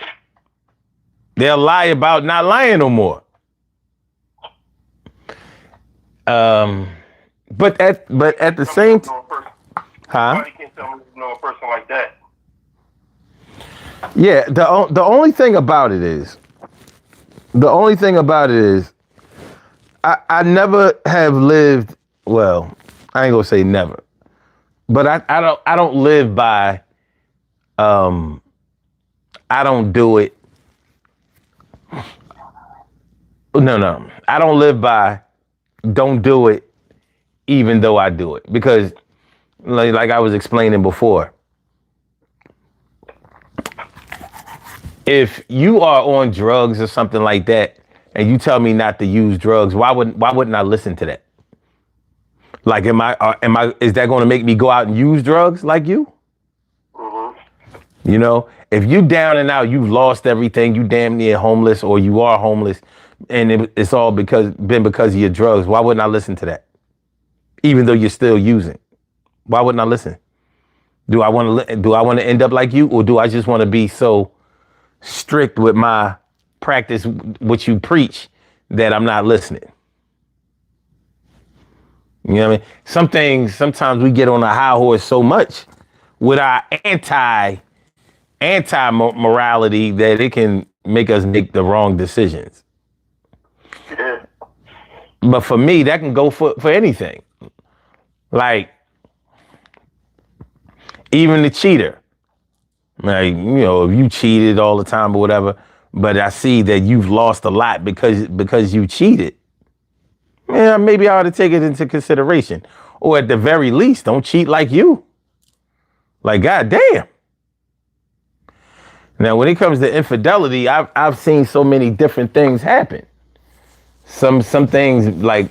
They'll lie about not lying no more. But at the same time, huh? Nobody can tell me to know a person like that. Yeah, the only thing about it is, I never have lived. Well, I ain't gonna say never, but I don't live by. I don't do it. No, I don't live by. Don't do it, even though I do it, because like I was explaining before. If you are on drugs or something like that, and you tell me not to use drugs, why wouldn't I listen to that? Like, is that going to make me go out and use drugs like you? You know, if you down and out, you've lost everything, you damn near homeless, or you are homeless, and it's all because of your drugs, why wouldn't I listen to that? Even though you're still using, why wouldn't I listen? Do I want to end up like you, or do I just want to be so strict with my practice, what you preach, that I'm not listening? You know what I mean? Some things, sometimes we get on a high horse so much with our anti-morality that it can make us make the wrong decisions. Yeah. But for me, that can go for anything. Like, even the cheater. Like, you know, if you cheated all the time or whatever, but I see that you've lost a lot because you cheated. Yeah, maybe I ought to take it into consideration. Or at the very least, don't cheat like you. Like, goddamn. Now, when it comes to infidelity, I've seen so many different things happen. Some things like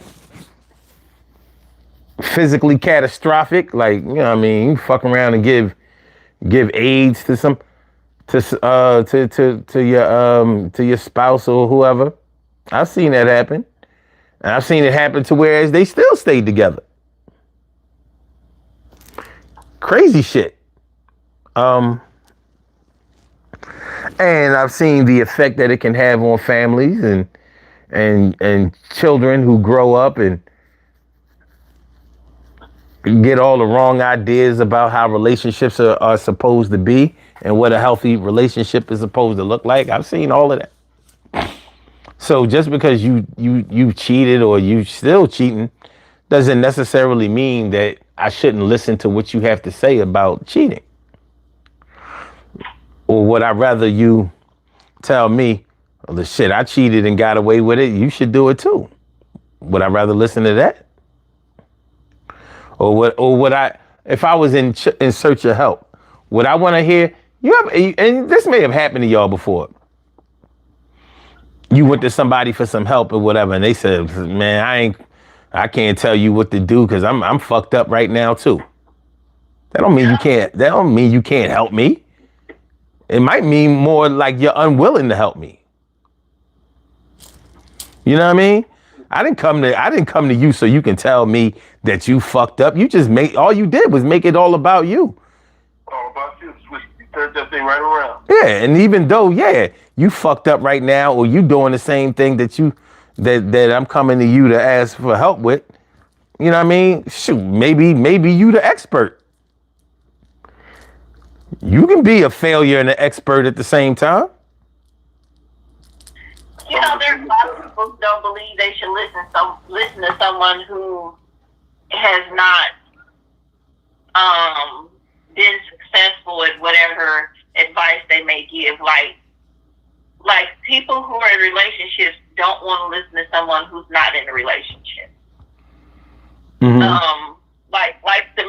physically catastrophic, like, you know what I mean, you fuck around and give AIDS to your spouse or whoever. I've seen that happen. And I've seen it happen to whereas they still stayed together. Crazy shit. And I've seen the effect that it can have on families and children who grow up and get all the wrong ideas about how relationships are supposed to be and what a healthy relationship is supposed to look like. I've seen all of that. So just because you cheated or you still cheating doesn't necessarily mean that I shouldn't listen to what you have to say about cheating. Or would I rather you tell me, well, the shit, I cheated and got away with it, you should do it too? Would I rather listen to that? Or would I, if I was in search of help, would I want to hear, and this may have happened to y'all before. You went to somebody for some help or whatever, and they said, man, I can't tell you what to do because I'm fucked up right now too. That don't mean you can't help me. It might mean more like you're unwilling to help me. You know what I mean? I didn't come to you so you can tell me that you fucked up. All you did was make it all about you. All about you. You turned that thing right around. Yeah, and even though, you fucked up right now, or you doing the same thing that I'm coming to you to ask for help with, you know what I mean? Shoot, maybe you the expert. You can be a failure and an expert at the same time. You know, there's a lot of people who don't believe they should listen to someone who has not been successful at whatever advice they may give. Like people who are in relationships don't want to listen to someone who's not in a relationship. Mm-hmm. Like the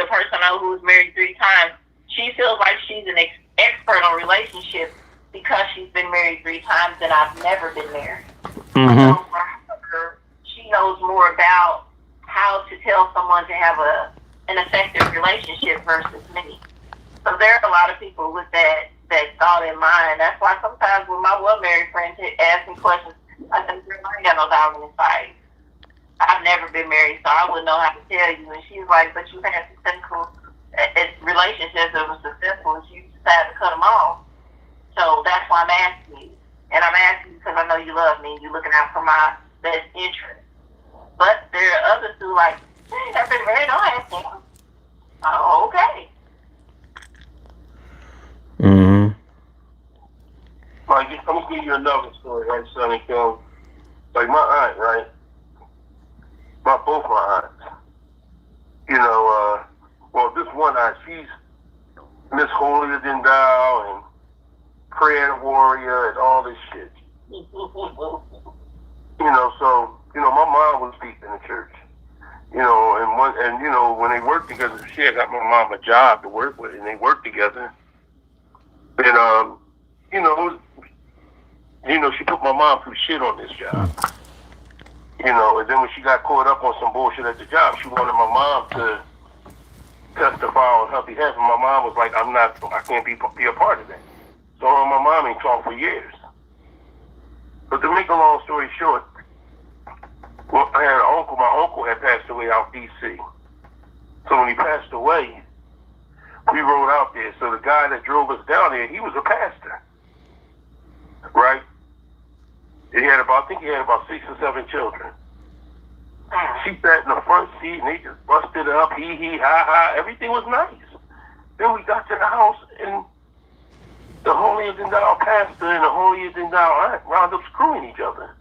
person I know who's married 3 times, she feels like she's an expert on relationships because she's been married 3 times and I've never been married. Mm-hmm. So for her, she knows more about how to tell someone to have an effective relationship versus me. So there are a lot of people with that thought in mind. That's why sometimes when my married friends ask me questions, I said, I ain't got no dog in this fight. I've never been married, so I wouldn't know how to tell you. And she's like, but you had successful relationships that were successful, and you decided to cut them off. So that's why I'm asking you. And I'm asking you because I know you love me and you're looking out for my best interest. But there are others who like, hey, I've been married, don't ask him. Oh, okay. Mm-hmm. Like, I'm going to give you another story, right, Sonny? Like my aunt, right? Both my aunts. You know, well, this one aunt, she's Miss Holier than Thou and prayer warrior and all this shit. You know, so, you know, my mom was deep in the church. You know, and you know, when they worked together, she had got my mom a job to work with, and they worked together. And, you know, She put my mom through shit on this job. And then when she got caught up on some bullshit at the job, she wanted my mom to testify on her behalf, and my mom was like, I can't be a part of that. So my mom ain't talked for years. But to make a long story short, well, I had an uncle. My uncle had passed away out D.C. So when he passed away, we rode out there. So the guy that drove us down there, he was a pastor, right? I think he had about 6 or 7 children. She sat in the front seat and they just busted up, hee ha ha. Everything was nice. Then we got to the house and the holier than thou pastor and the holier than thou aunt wound up screwing each other.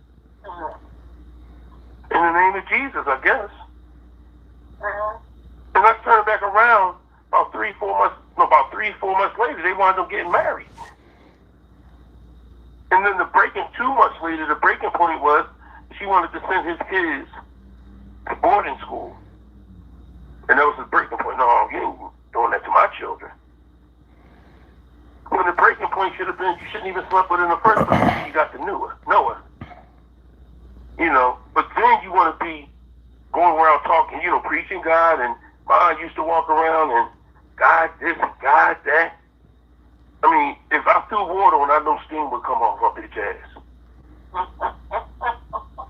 In the name of Jesus, I guess. And let's turn back around about 3 or 4 months later, they wound up getting married. And then 2 months later, the breaking point was she wanted to send his kids to boarding school. And that was his breaking point. No, you ain't doing that to my children. When the breaking point should have been, you shouldn't even slept with in the first place. You got to Noah. But then you want to be going around talking, preaching God, and mine used to walk around and God this and God that. I mean, if I threw water on, I know steam would come off her bitch ass.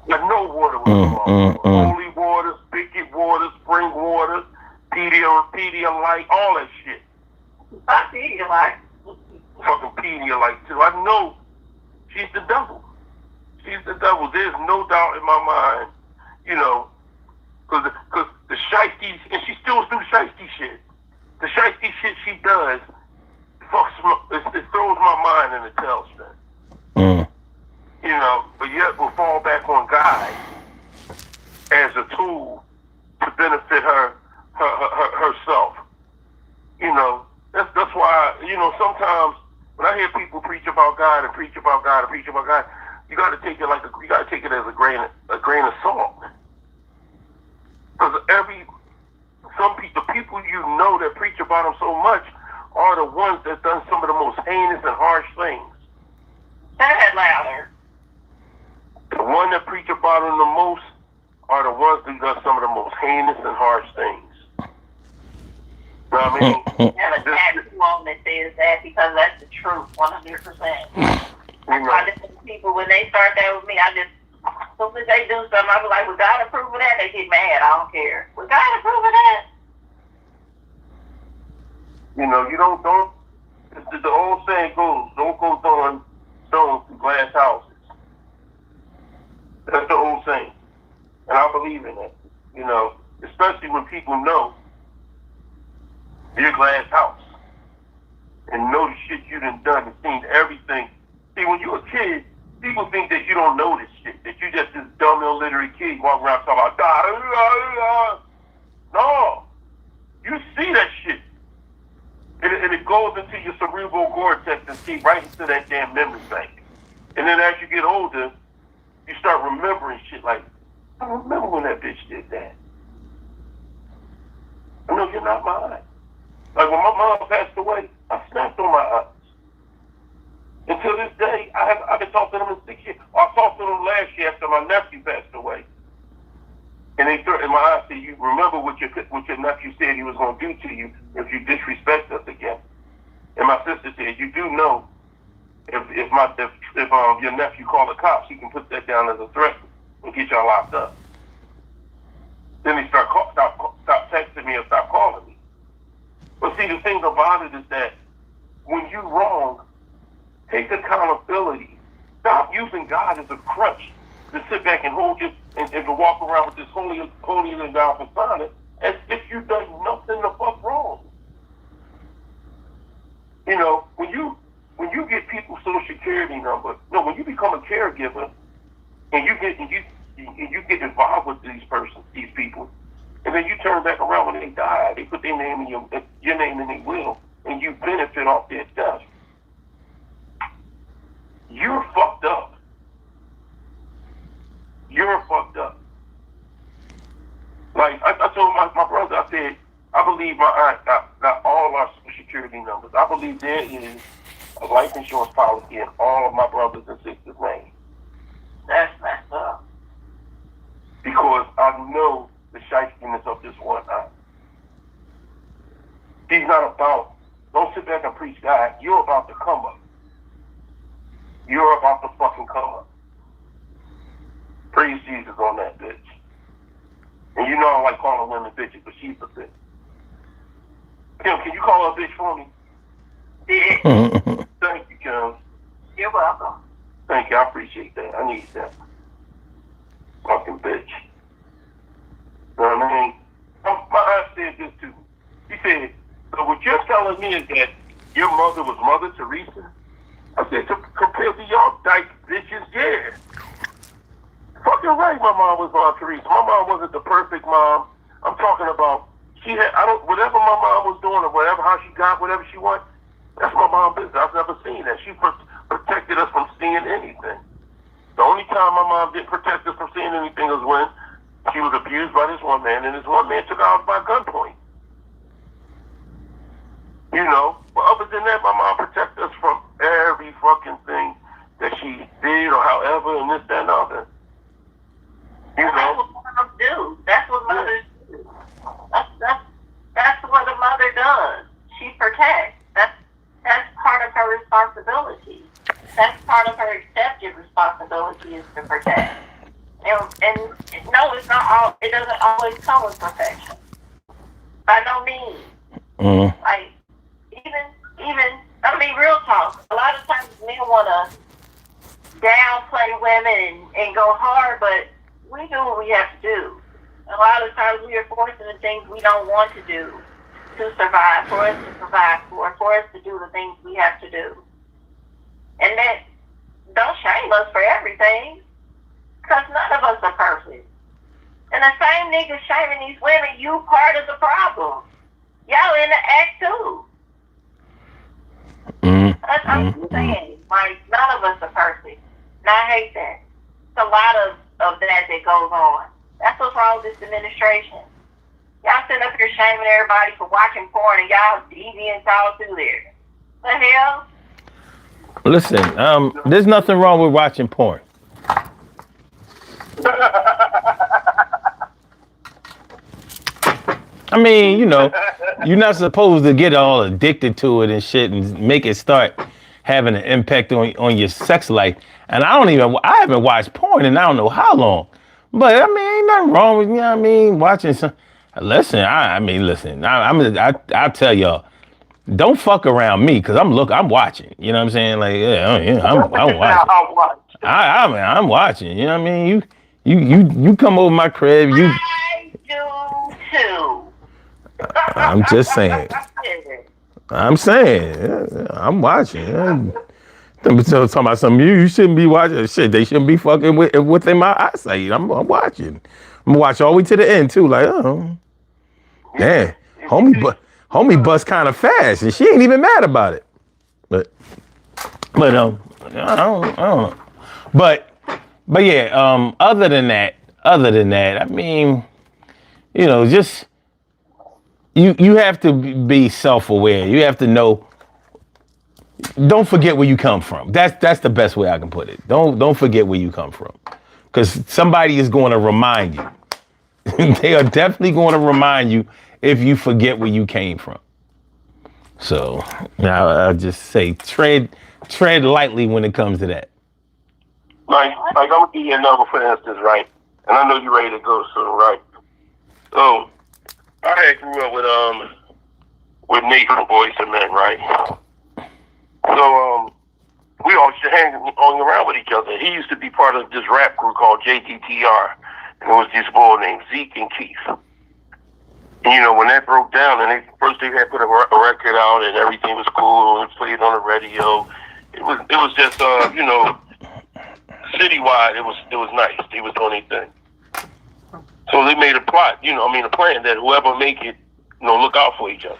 But no water would come off. Holy water, spigot water, spring water, Pedialyte, all that shit. Pedialyte. Fucking Pedialyte too. I know she's the devil. She's the devil. There's no doubt in my mind, because the shiesty, and she still do shiesty shit. The shiesty shit she does, it throws my mind in a tailspin. But yet we'll fall back on God as a tool to benefit herself. That's why, sometimes when I hear people preach about God and preach about God and preach about God, you got to take it as a grain of salt. Because the people that preach about him so much are the ones that done some of the most heinous and harsh things. Say that louder. The one that preach about him the most are the ones that done some of the most heinous and harsh things. You know what I mean? Never had one that says that, because that's the truth, 100%. I just people, when they start that with me, as soon as they do something, I be like, "Well, God approve of that?" They get mad. I don't care. Well, God approve of that? You don't. The old saying goes, "Don't go throwing stones to glass houses." That's the old saying, and I believe in that. Especially when people know your glass house and know the shit you done and seen everything. See, when you're a kid, people think that you don't know this shit, that you just this dumb, illiterate kid walking around talking about, no, you see that shit. And it goes into your cerebral cortex and see right into that damn memory bank. And then as you get older, you start remembering shit like, I remember when that bitch did that. I know you're not mine. Like when my mom passed away, I snapped on my aunts. Until this day, I've been talking to them in 6 years. I talked to them last year after my nephew passed away. And my aunt said, "You remember what your nephew said he was going to do to you if you disrespect us again?" And my sister said, "You do know if your nephew called the cops, he can put that down as a threat and get y'all locked up." Then he stop texting me or stop calling me. But see, the thing about it is that when you wrong, take accountability. Stop using God as a crutch to sit back and hold you and to walk around with this holier than thou persona as if you've done nothing the fuck wrong. When you get people's social security number, when you become a caregiver and you get involved with these people, and then you turn back around when they die, they put their name in your name in their will, and you benefit off their death. You're fucked up. You're fucked up. Like I told my brother, I said, I believe my aunt got all our social security numbers. I believe there is a life insurance policy in all of my brothers and sisters' names. That's messed up. Because I know the shystiness of this one eye. He's not about, don't sit back and preach God. You're about to come up. You're about to fucking come up. Praise Jesus on that bitch. And you know I like calling women bitches, but she's a bitch. Kim, can you call her a bitch for me? Yeah. Thank you, Kim. You're welcome. Thank you, I appreciate that. I need that. Fucking bitch. You know what I mean? My aunt said this too. She said, so what you're telling me is that your mother was Mother Teresa? I said, compared to y'all dyke bitches, yeah. Fucking right, my mom was Mother Teresa. My mom wasn't the perfect mom. I'm talking about, she had, whatever my mom was doing or whatever, how she got whatever she wanted, that's my mom's business. I've never seen that. She protected us from seeing anything. The only time my mom didn't protect us from seeing anything was when she was abused by this one man, and this one man took her out by gunpoint. You know, but other than that, my mom protected us from every fucking thing that she did or however, and this, that, and other. You know? That's what moms do. That's what mothers do. That's what a mother does. She protects. That's part of her responsibility. That's part of her accepted responsibility is to protect. And no, it's not all. It doesn't always come with perfection. By no means. Mm. Like even I mean, real talk. A lot of times men want to downplay women and go hard, but we do what we have to do. A lot of times we are forced into things we don't want to do to survive, for us to provide for us to do the things we have to do. And that don't shame us for everything, because none of us are perfect. And the same niggas shaming these women, you part of the problem. Y'all in the act too. That's what I'm saying. Like, none of us are perfect. And I hate that. It's a lot of that goes on. That's what's wrong with this administration. Y'all sitting up here shaming everybody for watching porn and y'all deviants all through there. The hell? Listen, there's nothing wrong with watching porn. I mean, you know, you're not supposed to get all addicted to it and shit and make it start having an impact on your sex life. And I haven't watched porn in I don't know how long. But I mean, ain't nothing wrong with, you know what I mean, watching some. Listen, I'll tell y'all, don't fuck around me, because I'm watching. You know what I'm saying? Like, I'm watching. I'm watching. You know what I mean? You come over my crib. I do too. I'm just saying. I'm watching. Talking about something you shouldn't be watching. Shit, they shouldn't be fucking within my eyesight. I'm watching. I'm gonna watch all the way to the end too. Like, oh, damn, homie bust kind of fast, and she ain't even mad about it. But I don't know. But yeah. Other than that, I mean, you know, just you have to be self-aware. You have to know. Don't forget where you come from. That's the best way I can put it. Don't forget where you come from, because somebody is going to remind you. They are definitely going to remind you if you forget where you came from. So now I'll just say tread lightly when it comes to that. Like I'm gonna give you a number for instance, right? And I know you're ready to go soon, right? So I had grew up with Nate from Boys and Men, right? So we all used to hang around with each other. He used to be part of this rap group called JTTR, and it was this boy named Zeke and Keith. And, you know, when that broke down, and they had put a record out, and everything was cool, and it was played on the radio. It was just you know, citywide. It was nice. They was doing their thing. So they made a plan that whoever make it, you know, look out for each other.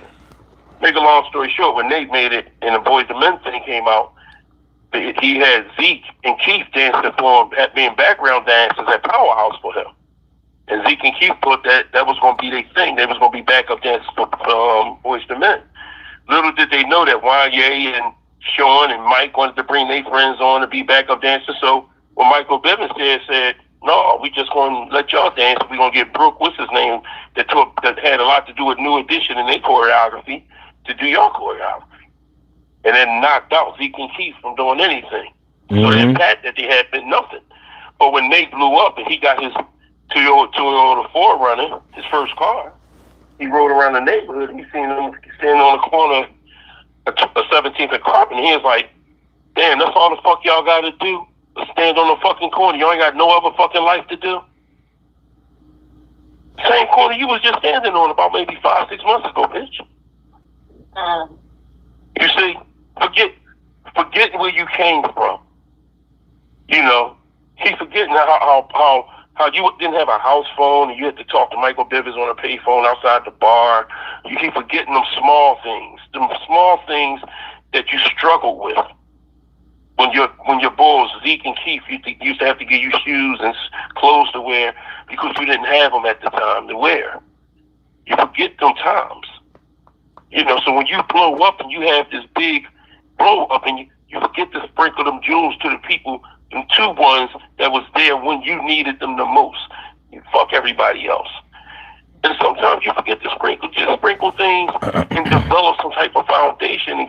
Make a long story short, when Nate made it and the Boys and Men thing came out, he had Zeke and Keith dancing for him, being background dancers at Powerhouse for him. And Zeke and Keith thought that was going to be their thing. They was going to be backup dancers for Boys and Men. Little did they know that Wanye and Sean and Mike wanted to bring their friends on to be backup dancers. So what Michael Bivens said, no, we just going to let y'all dance. We're going to get Brooke, what's his name, that had a lot to do with New Edition and their choreography to do your choreography. And then knocked out Zeke and Keith from doing anything. So that pat that they had meant nothing. But when Nate blew up and he got his Toyota 4Runner, his first car, he rode around the neighborhood and he seen him standing on the corner of 17th and Carpenter. And he was like, damn, that's all the fuck y'all got to do? Stand on the fucking corner. You ain't got no other fucking life to do? Same corner you was just standing on about maybe 5-6 months ago, bitch. You see, forget where you came from. You know, he's forgetting how you didn't have a house phone and you had to talk to Michael Bivens on a payphone outside the bar. You keep forgetting them small things that you struggle with. When your boys, Zeke and Keith, used to have to give you shoes and clothes to wear because you didn't have them at the time to wear. You forget them times. You know, so when you blow up and you have this big blow up and you forget to sprinkle them jewels to the people, them two ones that was there when you needed them the most. You fuck everybody else. And sometimes you forget to sprinkle things and develop some type of foundation and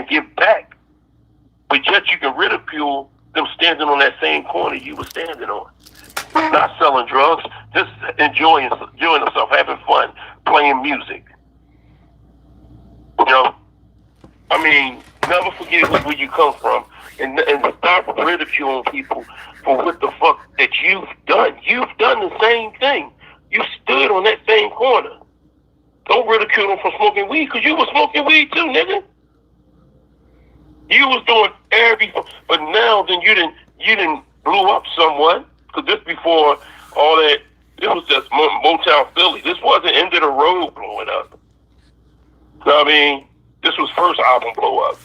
give back. But yet you can ridicule them standing on that same corner you were standing on. Not selling drugs, just enjoying themselves, having fun, playing music. You know? I mean, never forget where you come from and stop ridiculing people for what the fuck that you've done. You've done the same thing. You stood on that same corner. Don't ridicule them for smoking weed, because you was smoking weed too, nigga. You was doing everything, but now then you didn't blew up someone, because this before all that, this was just Motown Philly. This wasn't End of the Road blowing up. So, I mean, this was first album blow up.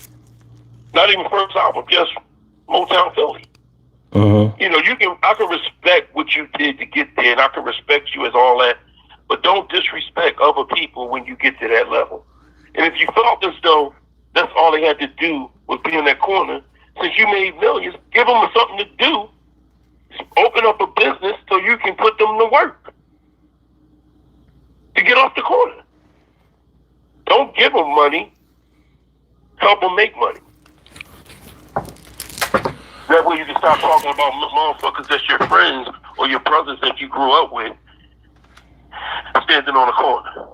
Not even first album, just Motown Philly. You know, I can respect what you did to get there, and I can respect you as all that, but don't disrespect other people when you get to that level. And if you felt as though that's all they had to do was be in that corner, since you made millions, give them something to do. Open up a business so you can put them to work to get off the corner. Don't give them money. Help them make money. That way you can stop talking about motherfuckers that's your friends or your brothers that you grew up with standing on the corner.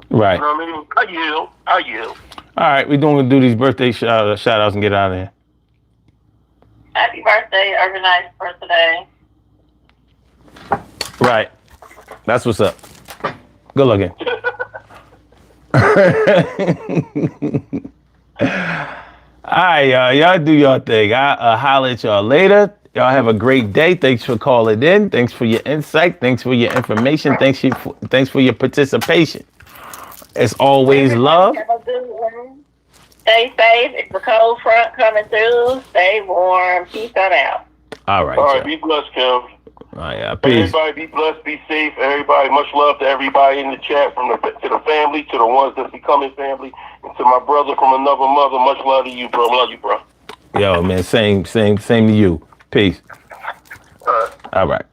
Right. You know what I mean? I yield. All right, we're going to do these birthday shout outs and get out of here. Happy birthday, organized for today. Right. That's what's up. Good looking. All right, y'all do your thing. I'll holler at y'all later. Y'all have a great day. Thanks for calling in. Thanks for your insight. Thanks for your information. Thanks for your participation. As always, love. Have a good one. Stay safe. It's a cold front coming through. Stay warm. Peace out. All right. All right, be blessed, Kim. All right, yeah, peace. Everybody be blessed, be safe. Everybody, much love to everybody in the chat, to the family, to the ones that's becoming family, and to my brother from another mother. Much love to you, bro. Love you, bro. Yo, man, same to you. Peace. All right.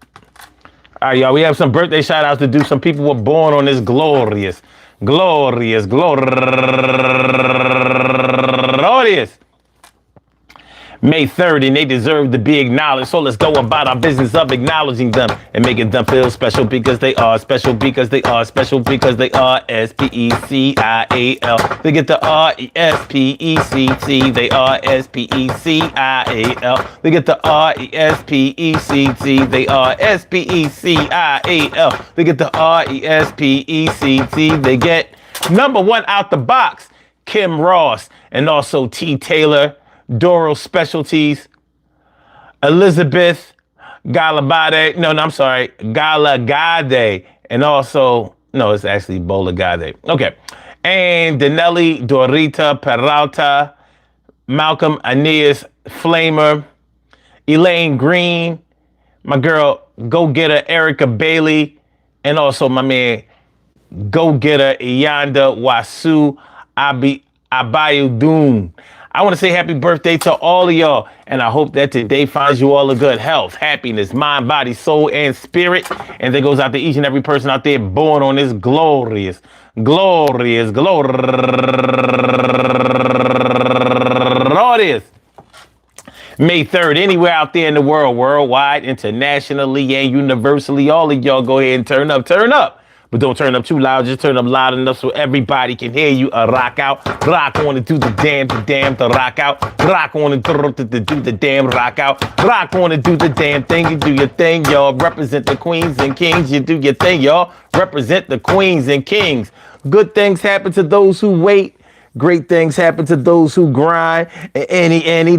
All right, y'all. We have some birthday shout outs to do. Some people were born on this glorious May 3rd, and they deserve to be acknowledged. So let's go about our business of acknowledging them and making them feel special because they are special, because they are special, because they are SPECIAL. They get the RESPECT. They are SPECIAL. They get the RESPECT. They are SPECIAL. They get the RESPECT. They get number one out the box, Kim Ross, and also T. Taylor, Doro Specialties, Elizabeth Galabade, Galagade, and also, it's actually Bolagade. Okay. And Danelli Dorita Peralta, Malcolm Aeneas Flamer, Elaine Green, my girl go-getter Erica Bailey, and also my man go-getter Iyanda Wasu Abayudun. I want to say happy birthday to all of y'all. And I hope that today finds you all a good health, happiness, mind, body, soul, and spirit. And that goes out to each and every person out there born on this glorious May 3rd, anywhere out there in the world, worldwide, internationally, and universally. All of y'all go ahead and turn up. But don't turn up too loud. Just turn up loud enough so everybody can hear you. Rock out. Rock on and do the damn, to rock out. Rock on and do the damn, rock out. Rock on and do the damn thing. You do your thing, y'all. Represent the queens and kings. You do your thing, y'all. Represent the queens and kings. Good things happen to those who wait. Great things happen to those who grind. Anything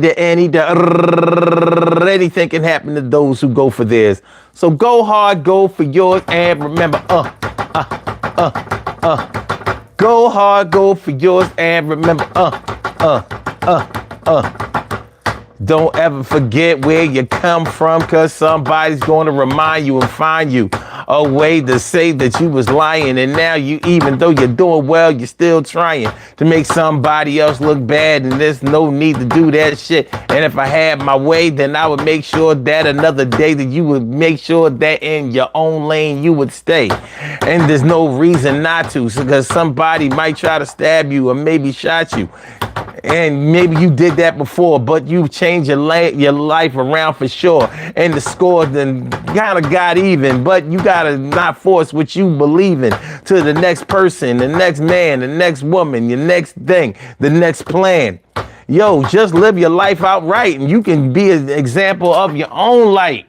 can happen to those who go for theirs. So go hard, go for yours, and remember, go hard, go for yours, and remember, Don't ever forget where you come from, cause somebody's going to remind you and find you a way to say that you was lying. And now you, even though you're doing well, you're still trying to make somebody else look bad. And there's no need to do that shit. And if I had my way, then I would make sure that another day that you would make sure that in your own lane you would stay. And there's no reason not to, because somebody might try to stab you or maybe shot you. And maybe you did that before, but you've changed your life around for sure. And the score then kind of got even, but you got to not force what you believe in to the next person, the next man, the next woman, your next thing, the next plan. Yo, just live your life outright and you can be an example of your own light.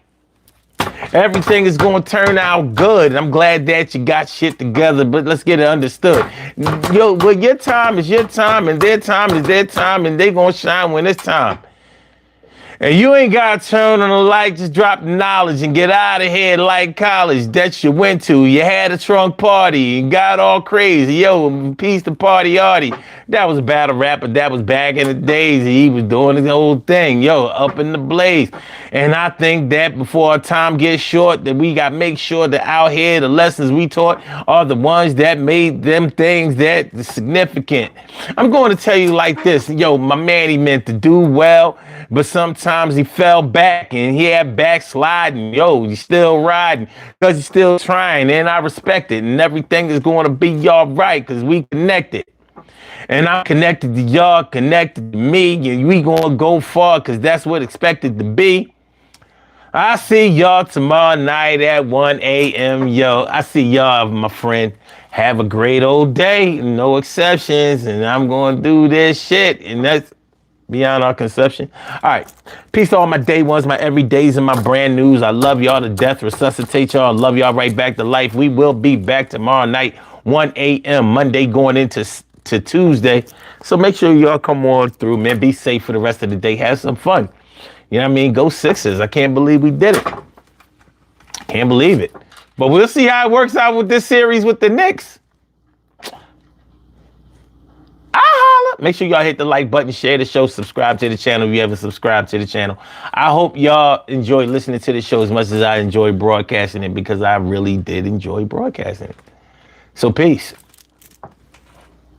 Everything is going to turn out good. I'm glad that you got shit together, but let's get it understood. Yo, well, your time is your time, and their time is their time, and they going to shine when it's time. And you ain't got to turn on the light, just drop the knowledge and get out of here like college that you went to. You had a trunk party and got all crazy. Yo, peace to Party Artie. That was a battle rapper. That was back in the days. He was doing the whole thing. Yo, up in the blaze. And I think that before our time gets short, that we got to make sure that out here, the lessons we taught are the ones that made them things that significant. I'm going to tell you like this. Yo, my man, he meant to do well, but sometimes he fell back and he had backsliding. Yo, he's still riding because he's still trying, and I respect it. And everything is going to be all right because we connected. And I'm connected to y'all, connected to me, and we going to go far because that's what expected to be. I see y'all tomorrow night at 1 a.m. Yo, I see y'all, my friend. Have a great old day, no exceptions, and I'm going to do this shit, and that's beyond our conception. All right. Peace to all my day ones, my everydays, and my brand news. I love y'all to death. Resuscitate y'all. Love y'all right back to life. We will be back tomorrow night, 1 a.m. Monday going into Tuesday. So make sure y'all come on through, man. Be safe for the rest of the day. Have some fun. You know what I mean? Go Sixers. I can't believe we did it. Can't believe it. But we'll see how it works out with this series with the Knicks. Holla. Make sure y'all hit the like button, share the show, subscribe to the channel if you haven't subscribed to the channel. I hope y'all enjoy listening to the show as much as I enjoy broadcasting it, because I really did enjoy broadcasting it. So peace.